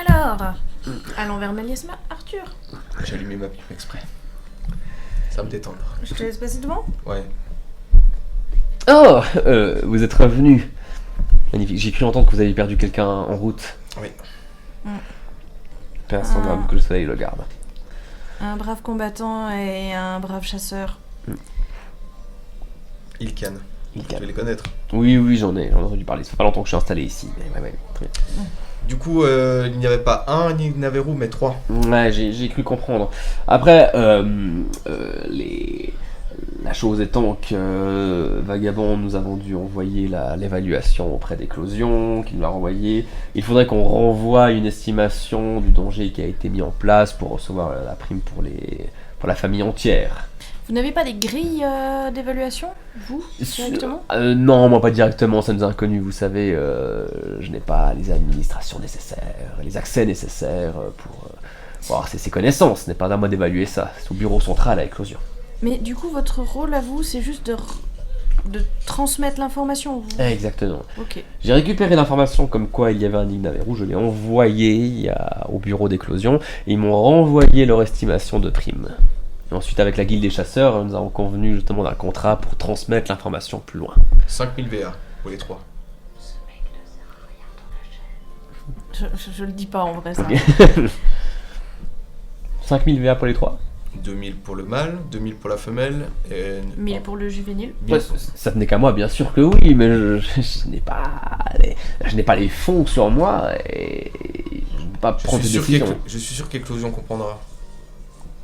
Alors, allons vers Méliès Arthur. J'ai allumé ma pipe exprès. Ça va me détendre. Je te laisse passer devant. Ouais. Oh, vous êtes revenu. Magnifique. J'ai cru entendre que vous aviez perdu quelqu'un en route. Oui. Paix à son âme, que le soleil le garde. Un brave combattant et un brave chasseur. Ilkan. Il Tu calme. vas les connaître. Oui, j'en ai entendu parler. Ça fait pas longtemps que je suis installé ici. Mais ouais, très bien. Du coup, il n'y avait pas un Ignaveru, mais 3. Ouais, j'ai cru comprendre. Après, la chose étant que Vagabond, nous avons dû envoyer l'évaluation auprès d'Éclosion, qui nous l'a renvoyé. Il faudrait qu'on renvoie une estimation du danger qui a été mis en place pour recevoir la prime pour la famille entière. Vous n'avez pas des grilles d'évaluation, vous, directement ? Non, moi pas directement, ça nous est inconnu, vous savez, je n'ai pas les administrations nécessaires, les accès nécessaires pour avoir ces connaissances, ce n'est pas à moi d'évaluer ça, c'est au bureau central à Éclosion. Mais du coup, votre rôle à vous, c'est juste de transmettre l'information, vous ? Exactement. Ok. J'ai récupéré l'information comme quoi il y avait un Ignaveru, je l'ai envoyé au bureau d'Éclosion, et ils m'ont renvoyé leur estimation de prime. Et ensuite, avec la guilde des chasseurs, nous avons convenu justement d'un contrat pour transmettre l'information plus loin. 5000 VA pour les 3. Je le dis pas en vrai, ça. Ok. 5000 VA pour les 3. 2000 pour le mâle, 2000 pour la femelle, et... 1000 pour le juvénile. Ouais, ça tenait qu'à moi, bien sûr que oui, mais je n'ai pas les fonds sur moi et je ne peux pas prendre de décision. Je suis sûr qu'Éclosion comprendra.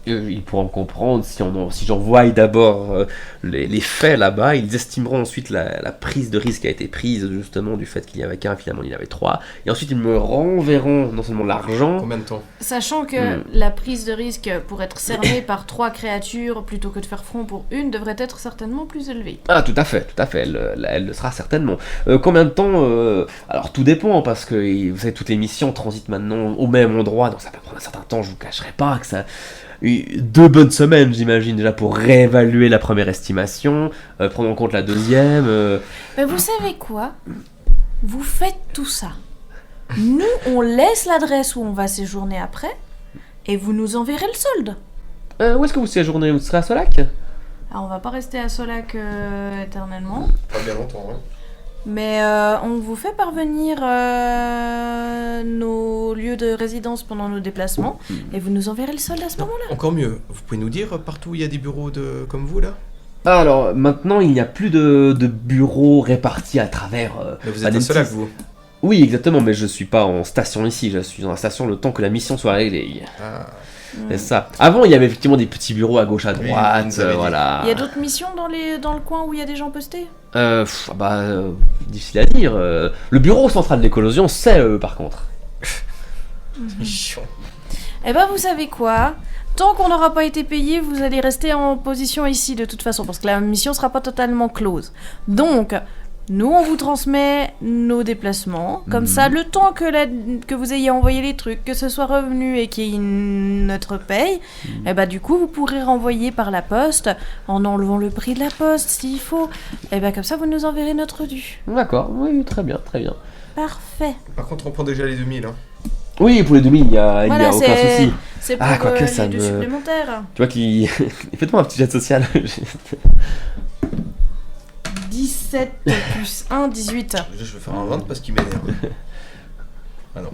Ils pourront comprendre si j'envoie d'abord les faits là-bas, ils estimeront ensuite la prise de risque qui a été prise justement du fait qu'il n'y avait qu'un, finalement il y en avait 3, et ensuite ils me renverront non seulement l'argent... Combien de temps ? Sachant que la prise de risque pour être cernée par 3 créatures plutôt que de faire front pour une devrait être certainement plus élevée. Ah, tout à fait, elle le sera certainement. Combien de temps alors tout dépend, parce que vous savez, toutes les missions transitent maintenant au même endroit, donc ça peut prendre un certain temps, je vous cacherai pas que ça... 2 bonnes semaines, j'imagine, déjà pour réévaluer la première estimation, prendre en compte la deuxième. Mais vous savez quoi ? Vous faites tout ça. Nous, on laisse l'adresse où on va séjourner après, et vous nous enverrez le solde. Où est-ce que vous séjournez ? Vous serez à Solac ? Alors, on va pas rester à Solac éternellement. Pas bien longtemps, hein. Mais on vous fait parvenir nos lieux de résidence pendant nos déplacements, et vous nous enverrez le solde à ce moment-là. Encore mieux, vous pouvez nous dire partout où il y a des bureaux comme vous là ? Alors, maintenant, il n'y a plus de bureaux répartis à travers... Mais vous êtes à Solac, vous ? Oui, exactement, mais je suis pas en station ici, je suis dans la station le temps que la mission soit réglée. Ah. C'est ça. Avant, il y avait effectivement des petits bureaux à gauche, à Oui, droite, vous avez dit. voilà. Il y a d'autres missions dans le coin où il y a des gens postés ? Difficile à dire. Le bureau central d'Éclosion, c'est par contre. Chiant. Eh ben, vous savez quoi? Tant qu'on n'aura pas été payé, vous allez rester en position ici de toute façon, parce que la mission sera pas totalement close. Donc, nous, on vous transmet nos déplacements. Comme ça, le temps que vous ayez envoyé les trucs, que ce soit revenu et qu'il y ait notre paye, eh ben, du coup, vous pourrez renvoyer par la poste, en enlevant le prix de la poste, s'il faut. Eh ben, comme ça, vous nous enverrez notre dû. D'accord, oui, très bien, très bien. Parfait. Par contre, on prend déjà les 2000. Hein. Oui, pour les 2000, il y a aucun souci. C'est pour quoique, les deux supplémentaires. Tu vois qu'il... Faites-moi un petit jet social. 17 plus 1, 18. Je vais faire un 20 parce qu'il m'énerve. Ah non.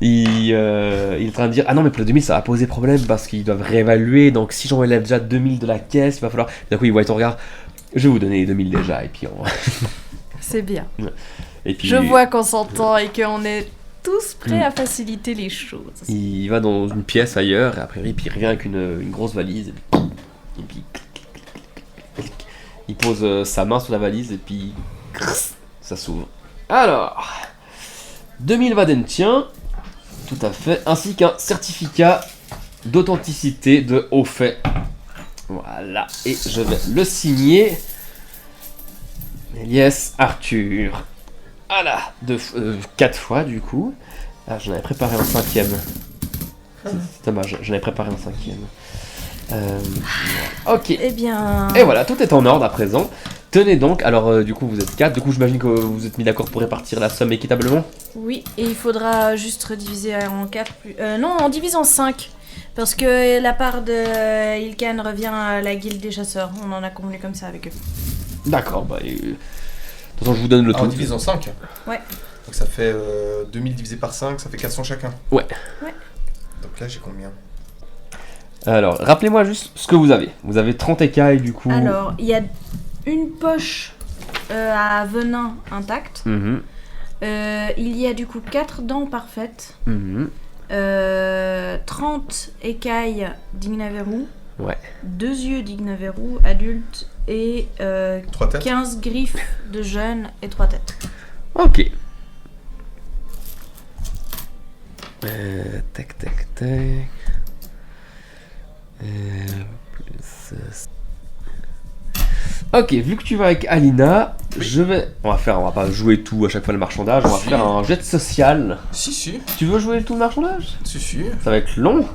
Il est en train de dire ah non mais pour les 2000 ça va poser problème parce qu'ils doivent réévaluer, donc si j'enlève déjà 2000 de la caisse il va falloir... D'un coup il voit ton regard, je vais vous donner les 2000 déjà et puis on... C'est bien. Et puis, je vois qu'on s'entend et qu'on est tous prêts à faciliter les choses. Il va dans une pièce ailleurs et après puis il revient avec une grosse valise et puis il pose sa main sur la valise et puis ça s'ouvre. Alors 2000 Vadentien, tout à fait, ainsi qu'un certificat d'authenticité de haut fait. Voilà, et je vais le signer. Yes, Arthur. Voilà, 4 fois du coup. Ah, j'en avais préparé un 5e. C'est dommage, j'en avais préparé un 5e. Ok. Eh bien... Et voilà, tout est en ordre à présent. Tenez donc, alors du coup vous êtes 4, du coup j'imagine que vous vous êtes mis d'accord pour répartir la somme équitablement. Oui, et il faudra juste diviser en 4 plus... non, on divise en 5. Parce que la part de Ilkan revient à la guilde des chasseurs. On en a convenu comme ça avec eux. D'accord, bah... de toute façon je vous donne le tout. On divise en 5. Ouais. Donc ça fait 2000 divisé par 5, ça fait 400 chacun. Ouais. Donc là j'ai combien? Alors, rappelez-moi juste ce que vous avez. Vous avez 30 écailles du coup. Alors, il y a une poche à venin intacte. Mhm. Il y a du coup 4 dents parfaites. Mhm. 30 écailles d'Ignaveru. Ouais. 2 yeux d'Ignaveru adultes et 3 têtes. 15 griffes de jeunes et 3 têtes. Ok. Tac, tac, tac. Plus... Ok, vu que tu vas avec Alina, on va pas jouer tout à chaque fois le marchandage, on va faire un jet social. Si. Tu veux jouer tout le marchandage? Si. Ça va être long.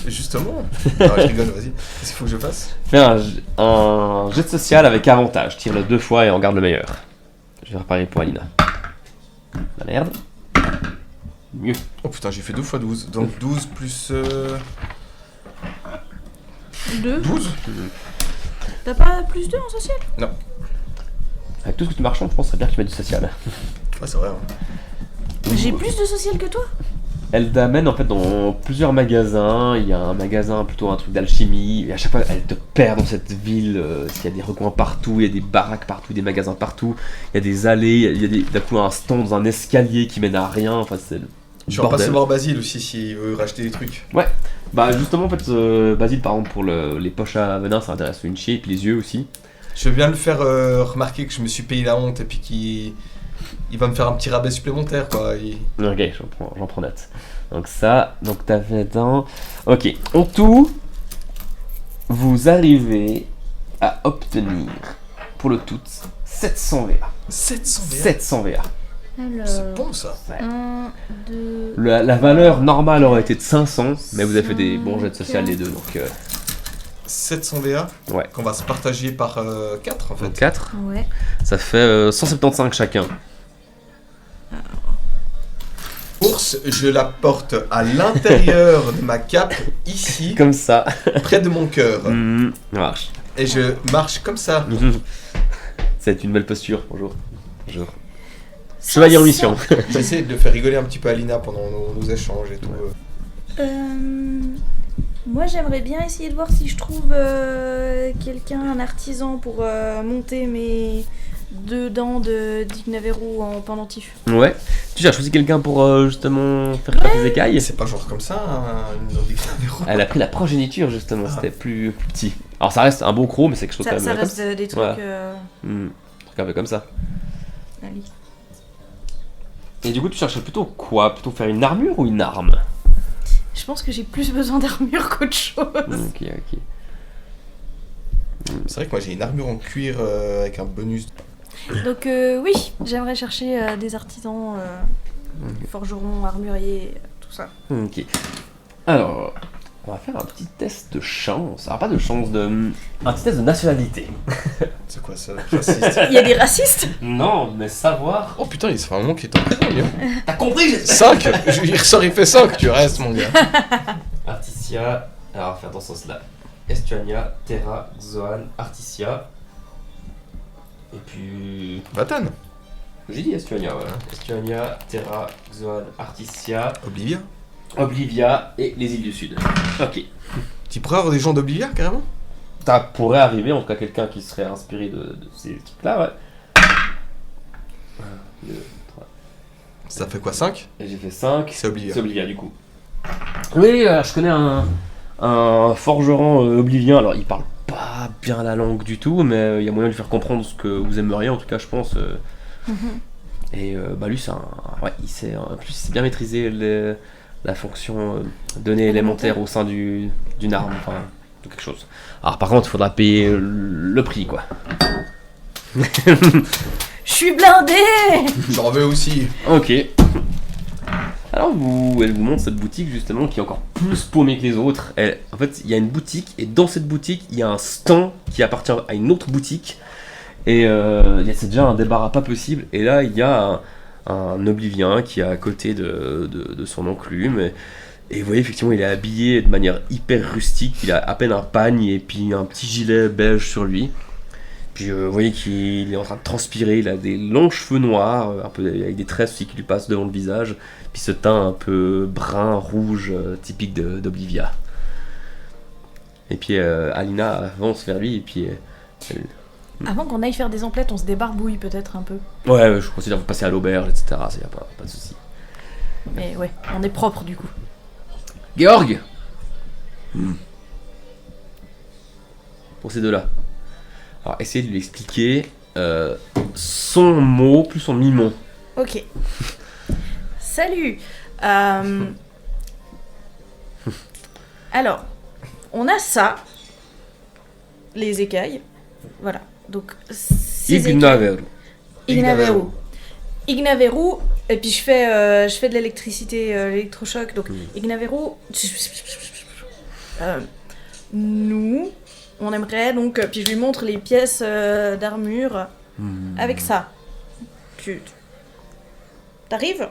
Justement. Non, je rigole, vas-y. Qu'est-ce qu'il faut que je fasse? Fais un jet social avec avantage. Tire-le 2 fois et en garde le meilleur. Je vais reparer pour Alina. La merde. Mieux. Oh putain, j'ai fait 2 x 12. Donc 12 plus... 2. 12. T'as pas plus 2 en social? Non. Avec tout ce que tu marchandes, je pense que c'est bien que tu mets du social. Ouais, c'est vrai. Hein. J'ai plus de social que toi? Elle t'amène en fait dans plusieurs magasins. Il y a un magasin, plutôt un truc d'alchimie. Et à chaque fois, elle te perd dans cette ville. Il y a des recoins partout, il y a des baraques partout, des magasins partout. Il y a des allées, il y a d'un coup un stand dans un escalier qui mène à rien. Enfin, c'est le Je vais bordel. passer voir Basile aussi s'il veut racheter des trucs. Ouais. Bah justement, en fait, Basile, par exemple, pour les poches à venin, ça intéresse une chier. Et puis les yeux aussi. Je viens de le faire remarquer que je me suis payé la honte et puis qu'il va me faire un petit rabais supplémentaire quoi. Ok, j'en prends note. Donc ça, donc t'avais dans... Ok, en tout, vous arrivez à obtenir, pour le tout, 700 VA. 700 VA. 700 VA. Alors... C'est bon ça. Ouais. 1, 2... La valeur normale aurait été de 500, mais vous avez fait des bons jets de social les deux, donc... 700 VA Ouais. qu'on va se partager par 4 en fait. 4, Ouais. ça fait 175 chacun. Ours, je la porte à l'intérieur de ma cape, ici, Comme ça. près de mon cœur. Ça marche. Et je marche comme ça. C'est une belle posture, bonjour. Bonjour. Chevalier en mission. J'essaie de faire rigoler un petit peu Alina pendant nos échanges et tout. Moi j'aimerais bien essayer de voir si je trouve quelqu'un, un artisan pour monter mes 2 dents d'Ignaveru en pendentif. Ouais. Tu cherches aussi quelqu'un pour justement faire faire tes écailles? C'est pas genre comme ça, une Ignaveru. Elle a pris la progéniture justement, c'était plus petit. Alors ça reste un bon croc, mais c'est quelque chose Ça quand même reste des trucs... un truc un peu comme ça. allez. Et du coup tu cherchais plutôt quoi? Plutôt faire une armure ou une arme? Je pense que j'ai plus besoin d'armure qu'autre chose. Ok. C'est vrai que moi j'ai une armure en cuir avec un bonus. Donc oui, j'aimerais chercher des artisans, forgerons, armuriers, tout ça. Ok. Alors, on va faire un petit test de chance. Alors, pas de chance, un petit test de nationalité. C'est quoi ça, raciste? Il y a des racistes? Non, mais savoir. Oh putain, il se fait un moment qui est en prison, lui. T'as compris? 5 Il ressort, il fait 5, tu restes, mon gars. Articia. Alors, on va faire dans ce sens-là. Estuania, Terra, Xoan, Articia. Et puis. Vatan. J'ai dit Estuania, voilà. Estuania, Terra, Xoan, Articia, Oblivia. Oblivia et les îles du Sud. Ok. Tu pourrais avoir des gens d'Oblivia, carrément? Ça pourrait arriver, en tout cas quelqu'un qui serait inspiré de ces trucs-là, ouais. 1, 2, 3. Ça fait quoi, 5? Et j'ai fait 5. C'est Oblivia. C'est Oblivia, du coup. Oui, je connais un forgeron oblivien. Alors, il parle pas bien la langue du tout, mais il y a moyen de lui faire comprendre ce que vous aimeriez, en tout cas, je pense. Et lui, c'est ouais, il sait, en plus, il sait bien maîtriser la fonction donnée élémentaire au sein d'une arme, enfin, de quelque chose. Alors, par contre, il faudra payer le prix, quoi. Je suis blindée! J'en veux aussi. Ok. Alors, elle vous montre cette boutique, justement, qui est encore plus paumée que les autres. En fait, il y a une boutique, et dans cette boutique, il y a un stand qui appartient à une autre boutique. Et c'est déjà un débarras pas possible. Et là, il y a un oblivien qui est à côté de son enclume. Et vous voyez, effectivement, il est habillé de manière hyper rustique. Il a à peine un pagne et puis un petit gilet beige sur lui. Puis vous voyez qu'il est en train de transpirer. Il a des longs cheveux noirs, un peu avec des tresses aussi qui lui passent devant le visage. Puis ce teint un peu brun, rouge, typique d'Oblivia. Et puis Alina avance vers lui et puis... Avant qu'on aille faire des emplettes, on se débarbouille peut-être un peu. Ouais, je considère vous passer à l'auberge, etc. Il n'y a pas de souci. Mais ouais, on est propre du coup. Georg Pour ces deux-là. Alors, essayez de lui expliquer son mot plus son mimon. Ok. Salut. Alors, on a ça. Les écailles. Voilà. Donc, ces Ignaveru. Ignaveru. Ignaveru. Et puis je fais de l'électricité, l'électrochoc. Donc, Ignaveru. Nous, on aimerait donc. Puis je lui montre les pièces d'armure avec ça. T'arrives?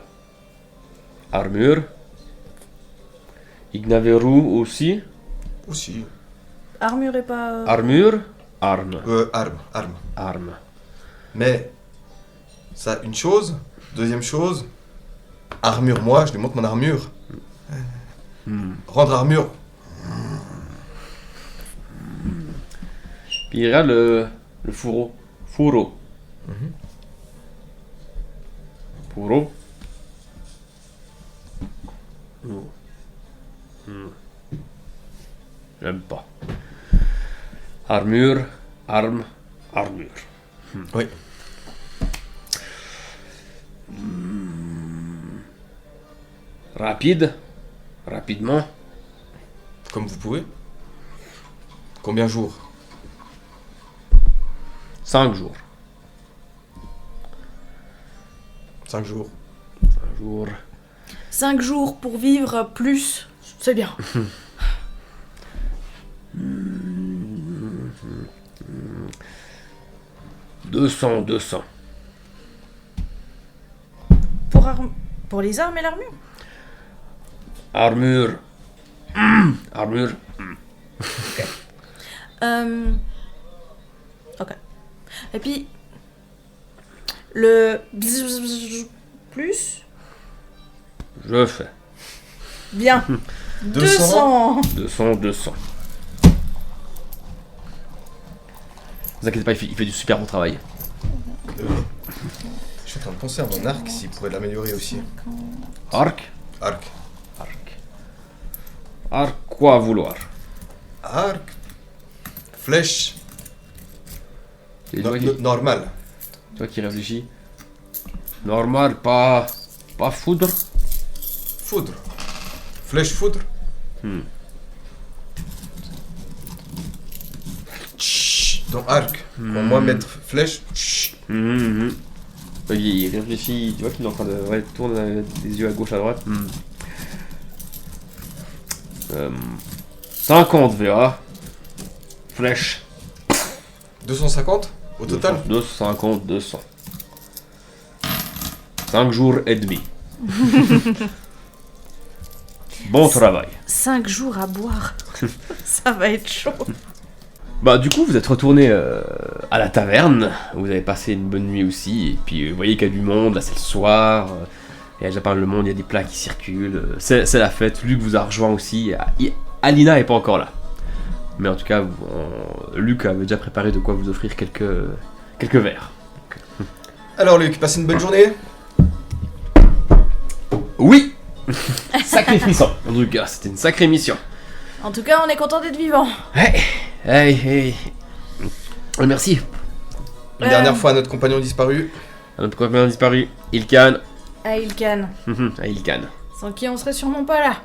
Armure. Ignaveru aussi. Aussi. Armure et pas. Armure. Arme. Arme. Mais, ça, une chose. Deuxième chose, armure, moi, je lui montre mon armure. Rendre armure. Puis il regarde le fourreau. Fourreau. Fourreau. J'aime pas. Armure, arme, armure. Oui. Rapide. Rapidement. Comme vous pouvez. Combien de jours? 5 jours. 5 jours. 5 jours. 5 jours pour vivre plus, c'est bien. 200. Pour les armes et l'armure? Armure. Armure. Ok. Et puis, le plus? Je fais. Bien. 200. 200. Ne vous inquiétez pas, il fait du super bon travail. Je suis en train de penser à mon arc, s'il pourrait l'améliorer aussi. Arc. Arc. Arc, quoi vouloir. Arc. Flèche. Normal. Toi qui réfléchis. Normal, pas foudre. Foudre. Flèche foudre. Chut, dans arc. Pour moi, mettre flèche. Chut. Il réfléchit, tu vois qu'il est en train de tourner des yeux à gauche à droite. 50 VA. Flèche. 250 au total 250, 200. 5 jours et demi. Bon travail. 5 jours à boire. Ça va être chaud. Bah du coup vous êtes retourné à la taverne, vous avez passé une bonne nuit aussi, et puis vous voyez qu'il y a du monde, là c'est le soir, il y a déjà pas mal de monde, il y a des plats qui circulent, c'est la fête, Luc vous a rejoint aussi, Alina est pas encore là. Mais en tout cas, Luc avait déjà préparé de quoi vous offrir quelques verres. Alors Luc, passez une bonne journée. Oui. Sacré frisson. En tout cas, c'était une sacrée mission. En tout cas, on est content d'être vivant. Hey. Merci. La dernière fois, notre compagnon disparu. Notre compagnon a disparu. Ilkan. Ah, Ilkan. Ilkan. Sans qui on serait sûrement pas là.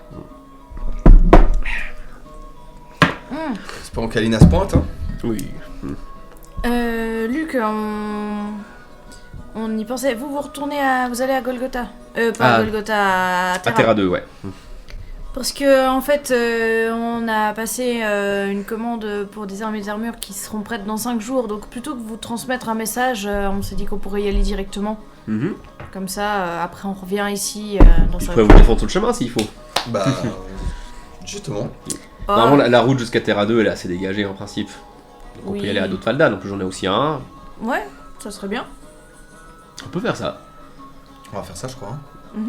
Espérons qu'Alina se pointe. Hein. Oui. Luc, on y pensait. Vous retournez à... Vous allez à Golgotha. À Golgotha, à Terra. À Terra 2, ouais. Parce que, en fait, on a passé une commande pour des armes et des armures qui seront prêtes dans 5 jours. Donc, plutôt que vous transmettre un message, on s'est dit qu'on pourrait y aller directement. Comme ça, après, on revient ici dans Il sa... pourrait vous défendre sur le chemin s'il faut. Bah, justement. Normalement, la route jusqu'à Terra 2, elle est assez dégagée en principe. Donc on peut y aller à Dotfalda, donc j'en ai aussi un. Ouais, ça serait bien. On peut faire ça. On va faire ça, je crois. Hein.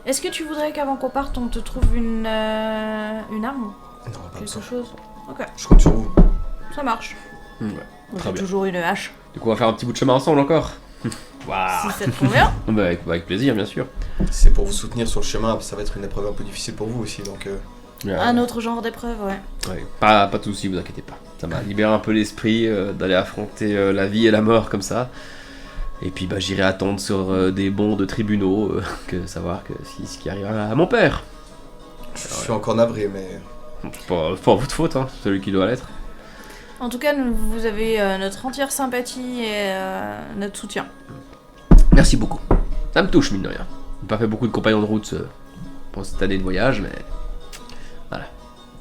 Est-ce que tu voudrais qu'avant qu'on parte, on te trouve une arme? Non, pas Quelque ça. chose? Ok, Je compte sur vous. ça marche. Ouais, Moi, très j'ai bien. toujours une hache. Du coup, on va faire un petit bout de chemin ensemble encore. Waouh. Si ça te convient. Bah, avec plaisir, bien sûr. C'est pour vous soutenir sur le chemin, ça va être une épreuve un peu difficile pour vous aussi, donc... Un autre genre d'épreuve, ouais. Ouais, pas de soucis, vous inquiétez pas. Ça m'a libéré un peu l'esprit d'aller affronter la vie et la mort comme ça. Et puis bah, j'irai attendre sur des bons de tribunaux que savoir que ce qui arrive à mon père. Je suis encore navré, mais... C'est pas votre faute, hein, celui qui doit l'être. En tout cas, vous avez notre entière sympathie et notre soutien. Merci beaucoup. Ça me touche, mine de rien. J'ai pas fait beaucoup de compagnons de route pour cette année de voyage, mais... Voilà.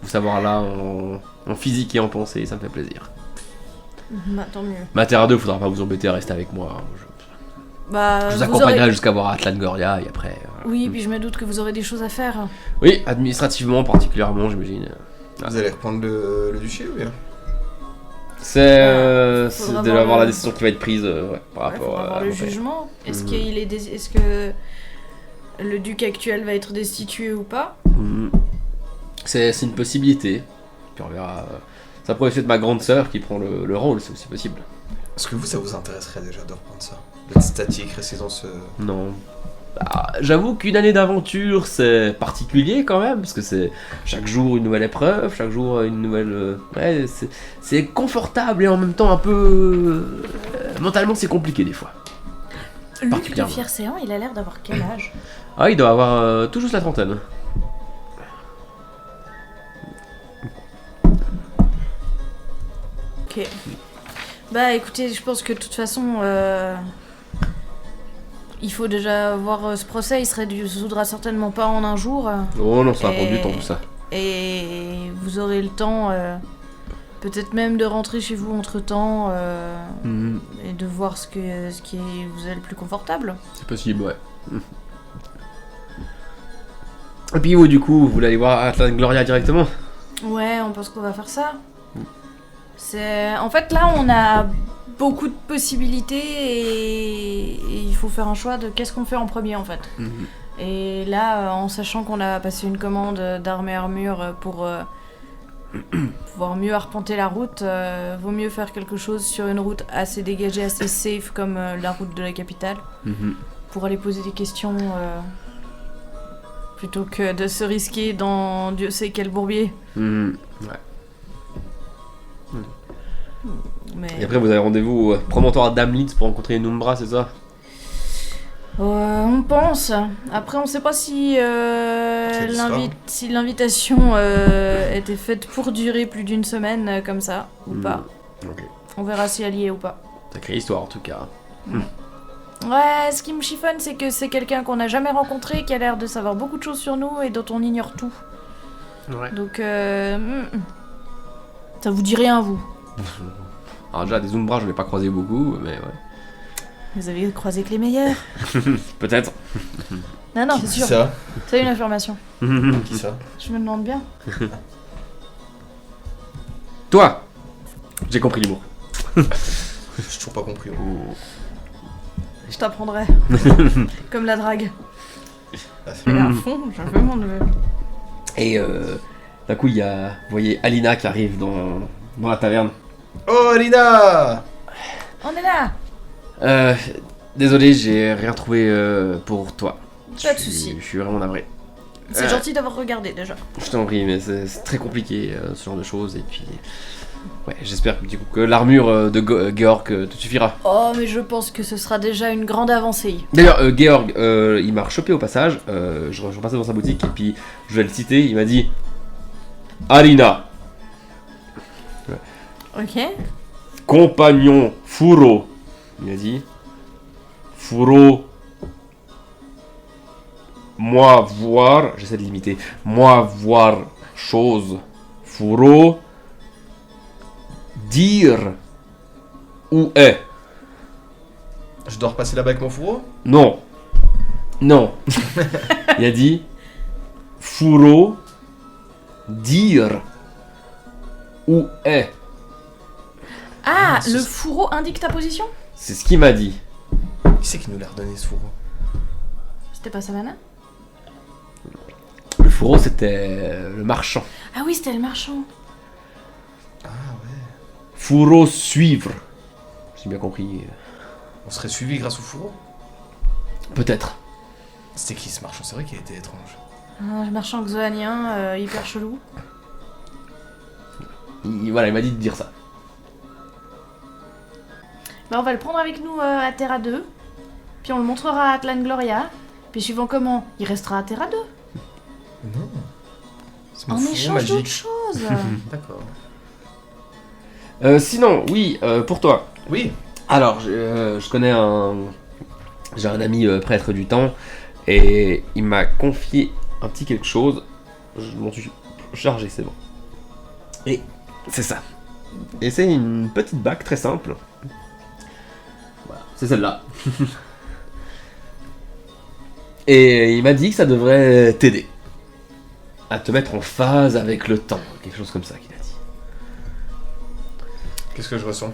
Vous savoir là en physique et en pensée, ça me fait plaisir. Bah, tant mieux. Ma Terra 2, faudra pas vous embêter à rester avec moi. Bah, Je vous accompagnerai jusqu'à voir Atlangoria et après... Oui, puis je me doute que vous aurez des choses à faire. Oui, administrativement particulièrement, j'imagine. Vous allez reprendre le duché ou bien? C'est faudra de voir voir la le- décision qui va être prise par rapport faudra voir à le mon père. jugement. Est-ce est-ce que le duc actuel va être destitué ou pas? C'est une possibilité. Puis on verra. Ça pourrait être ma grande sœur qui prend le rôle, c'est aussi possible. Est-ce que ça vous intéresserait déjà de reprendre ça? D'être statique, rester dans ce... Non. Bah, j'avoue qu'une année d'aventure, c'est particulier quand même, parce que c'est chaque jour une nouvelle épreuve, chaque jour une nouvelle... Ouais, c'est confortable et en même temps un peu... mentalement, c'est compliqué des fois. Luc de Particulièrement. Fiercéan, il a l'air d'avoir quel âge? Ah, il doit avoir tout juste la trentaine. Ok. Bah écoutez, je pense que de toute façon, il faut déjà voir ce procès, il se résoudra certainement pas en un jour. Oh non, ça va prendre du temps tout ça. Et vous aurez le temps, peut-être même de rentrer chez vous entre-temps et de voir ce qui vous est le plus confortable. C'est possible, ouais. Et puis vous, du coup, vous voulez aller voir Atlan Gloria directement? Ouais, on pense qu'on va faire ça. En fait, là, on a beaucoup de possibilités et il faut faire un choix de qu'est-ce qu'on fait en premier, en fait. Et là, en sachant qu'on a passé une commande d'armes et armures pour pouvoir mieux arpenter la route, vaut mieux faire quelque chose sur une route assez dégagée, assez safe comme la route de la capitale, pour aller poser des questions plutôt que de se risquer dans Dieu sait quel bourbier. Ouais. Mais... Et après, vous avez rendez-vous au promontoire d'Amlitz pour rencontrer Numbra, c'est ça? on pense. Après, on sait pas si Quelle histoire. si l'invitation était faite pour durer plus d'une semaine comme ça, ou pas. Ok. On verra si elle y est ou pas. Sacrée histoire en tout cas. Ouais, ce qui me chiffonne, c'est que c'est quelqu'un qu'on n'a jamais rencontré, qui a l'air de savoir beaucoup de choses sur nous et dont on ignore tout. Ouais. Donc, ça vous dit rien, vous? Alors déjà, des Umbra, je n'ai pas croisé beaucoup, mais ouais. Vous avez croisé que les meilleurs. Peut-être. Non, non, Qui c'est dit sûr. ça? C'est une affirmation. Qui ça? Je me demande bien. Toi, j'ai compris l'humour. J'ai toujours pas compris. Je t'apprendrai. Comme la drague. Ah, Elle est à fond, je veux mon neveu. Et d'un coup, il y a, vous voyez, Alina qui arrive dans la taverne. Oh, Alina! On est là. Désolé, j'ai rien trouvé pour toi. Pas de soucis. Je suis vraiment navré. C'est gentil d'avoir regardé déjà. Je t'en prie, mais c'est très compliqué ce genre de choses. Et puis, ouais, j'espère du coup que l'armure de Georg te suffira. Oh, mais je pense que ce sera déjà une grande avancée. D'ailleurs, Georg, il m'a chopé au passage. Je repassais dans sa boutique et puis je vais le citer. Il m'a dit Alina, Ok. compagnon Furo. Il m'a dit Furo. Moi voir, j'essaie de l'imiter. Moi voir chose. Furo. Dire où est. Je dois repasser là-bas avec mon fourreau? Non. Non. Il a dit Furo. Dire où est. Ah, c'est le ça. fourreau indique ta position? C'est ce qu'il m'a dit. Qui c'est qui nous l'a redonné ce fourreau? C'était pas Savannah? Le fourreau, c'était le marchand. Ah oui, c'était le marchand. Ah ouais. Fourreau suivre. J'ai bien compris. On serait suivi grâce au fourreau? Peut-être. C'était qui ce marchand? C'est vrai qu'il était étrange. Un marchand xoanien, hyper chelou. Voilà, il m'a dit de dire ça. Bah, on va le prendre avec nous à Terra 2. Puis on le montrera à Atlan Gloria. Puis suivant comment, il restera à Terra 2. Non. C'est mon En fourreau échange d'autres magique. choses. D'accord. Sinon, oui, pour toi. Oui. Alors, je connais j'ai un ami prêtre du temps et il m'a confié un petit quelque chose. Je m'en suis chargé, c'est bon. Et c'est ça. Et c'est une petite bague très simple. Voilà, c'est celle-là. Et il m'a dit que ça devrait t'aider à te mettre en phase avec le temps, quelque chose comme ça qu'il a dit. Qu'est-ce que je ressens?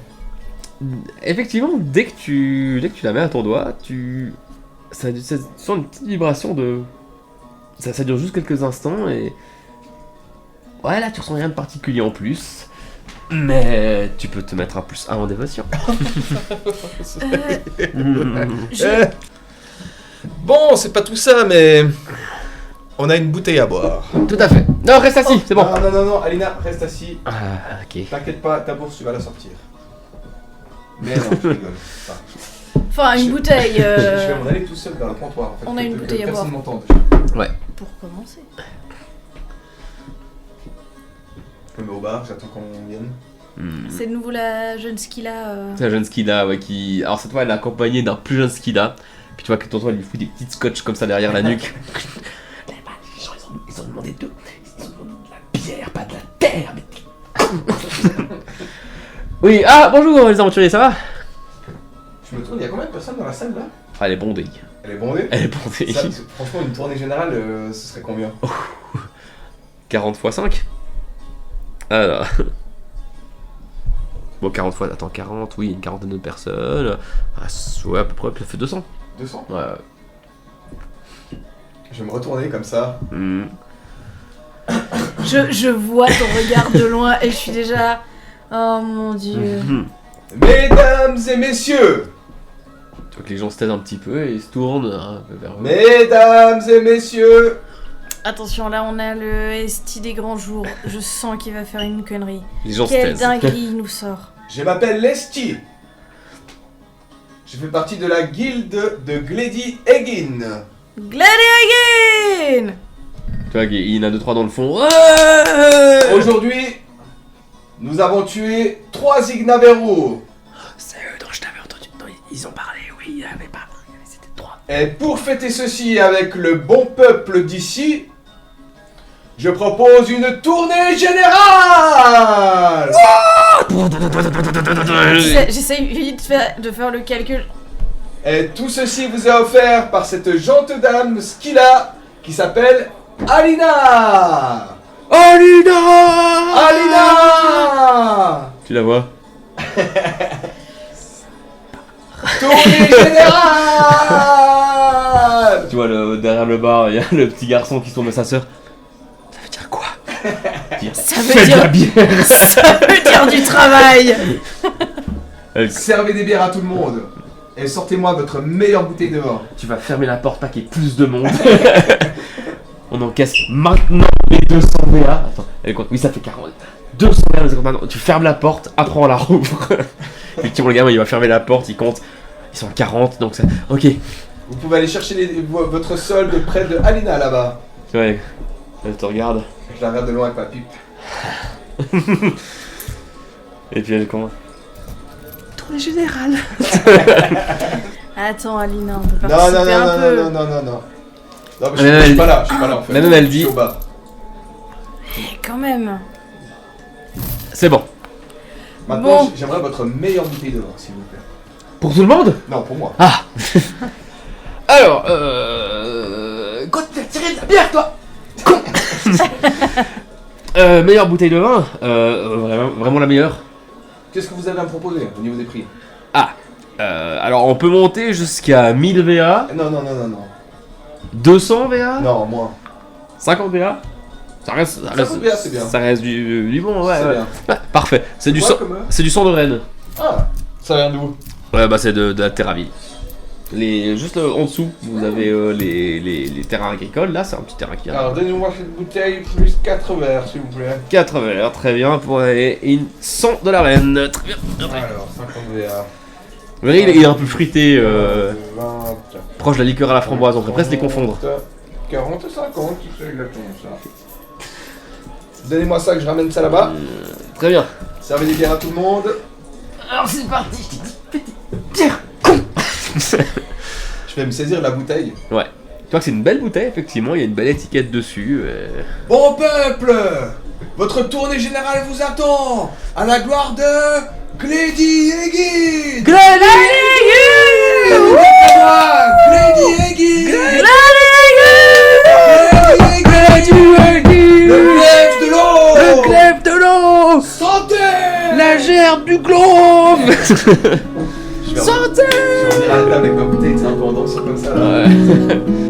Effectivement, dès que tu la mets à ton doigt, ça sent une petite vibration de... Ça dure juste quelques instants et... Ouais, là tu ressens rien de particulier en plus. Mais tu peux te mettre un +1 en dévotion. Bon, c'est pas tout ça, mais... On a une bouteille à boire. Tout à fait. Non, reste assis, c'est bon. Non, Alina, reste assis. Ah, ok. T'inquiète pas, ta bourse, tu vas la sortir. Mais non, je rigole. Enfin, une bouteille. Je vais m'en aller tout seul vers le comptoir. En fait, On a une que bouteille à personne boire. m'entende. Pour commencer. Je me mets au bar, j'attends qu'on vienne. C'est de nouveau la jeune Skila. C'est la jeune Skida, ouais, qui... Alors cette fois, elle est accompagnée d'un plus jeune Skida. Puis tu vois que tonton, elle lui fout des petites scotch comme ça derrière la nuque. Les gens, ils ont demandé ils ont demandé de la bière, pas de la terre, mais... Oui, ah, bonjour les aventuriers, ça va? Je me tourne, il y a combien de personnes dans la salle là? Ah, elle est bondée. Elle est bondée? Elle est bondée. Ça, franchement, une tournée générale, ce serait combien? 40 x 5. Alors... Bon, 40 fois, attends, 40, oui, une quarantaine de personnes. Ah, ouais, à peu près, ça fait 200. 200? Ouais. Je vais me retourner comme ça. Je vois ton regard de loin et je suis déjà. Oh mon dieu. Mesdames et messieurs! Tu vois que les gens se taisent un petit peu et ils se tournent un peu vers eux. Mesdames et messieurs! Attention, là on a le ST des grands jours. Je sens qu'il va faire une connerie. Les gens se Quelle taisent. dinguerie il nous sort. Je m'appelle Lesti. Je fais partie de la guilde de Glady Egin. Gladiagan. Tu vois qu'il y en a 2-3 dans le fond. Ouais. Aujourd'hui, nous avons tué 3 Ignaveru. C'est eux dont je t'avais entendu. Non, ils ont parlé, oui, il y avait pas. C'était 3. Et pour fêter ceci avec le bon peuple d'ici, je propose une tournée générale. J'essaye vite de faire le calcul. Et tout ceci vous est offert par cette gentille dame Skilla qui s'appelle Alina. Alina. Tu la vois? Tournée générale. Tu vois, derrière le bar, il y a le petit garçon qui tourne à sa sœur. Ça veut dire quoi? Ça veut Faites dire de la bière. Ça veut dire du travail. Servez des bières à tout le monde. Et sortez-moi votre meilleure bouteille de vin. Tu vas fermer la porte, pas qu'il y ait plus de monde. On encaisse maintenant les 200 VA. Attends, elle compte. Oui, ça fait 40. 200 VA, maintenant. Tu fermes la porte, après on la rouvre. Effectivement, le gamin, il va fermer la porte, il compte. Ils sont à 40, donc ça. Ok. Vous pouvez aller chercher votre solde près de Alina là-bas. Ouais, elle te regarde. Je la regarde de loin avec ma pipe. Et puis elle comment? Tournée générale. Attends, Alina, on peut Non, participer un peu. non. Non, mais je suis pas là en fait. Même elle dit. Je suis au bas. Mais quand même. C'est bon. Maintenant, Bon. j'aimerais votre meilleure bouteille de vin, s'il vous plaît. Pour tout le monde? Non, pour moi. Ah. Alors, quand tu as tiré de la bière, toi. Con. Meilleure bouteille de vin, vraiment la meilleure. Qu'est-ce que vous avez à me proposer au niveau des prix? Alors on peut monter jusqu'à 1000 VA, Non. 200 VA, Non, moins. 50 VA. Ça reste, 50 VA, c'est bien. Ça reste du bon, ouais. C'est Ouais. bien. Ouais, parfait. C'est du Quoi, sang, comme, c'est du sang de Rennes. Ah, ça vient d'où? Ouais, bah c'est de la terre à vie. Juste en dessous, vous avez les terrains agricoles. Là, c'est un petit terrain qui a Alors, donnez-moi cette bouteille plus 4 verres, s'il vous plaît. 4 verres, très bien, pour une sang de la Rennes. Très bien. Alors, 50 verres. Vous voyez, il est un peu fruité, 20, proche de la liqueur à la framboise, on peut presque les confondre. 40 et 50, c'est exactement ça. Donnez-moi ça que je ramène ça là-bas. Très bien. Servez des bières à tout le monde. Alors c'est parti. Je vais me saisir la bouteille. Ouais. Tu vois que c'est une belle bouteille, effectivement, il y a une belle étiquette dessus. Bon peuple, votre tournée générale vous attend à la gloire de Glady Egid. Glady Egid. Le glaive de l'eau. Santé. La gerbe du glaive. Santé. Je vais revenir à la table avec ma bouteille, c'est un peu en dansant comme ça là. Ouais.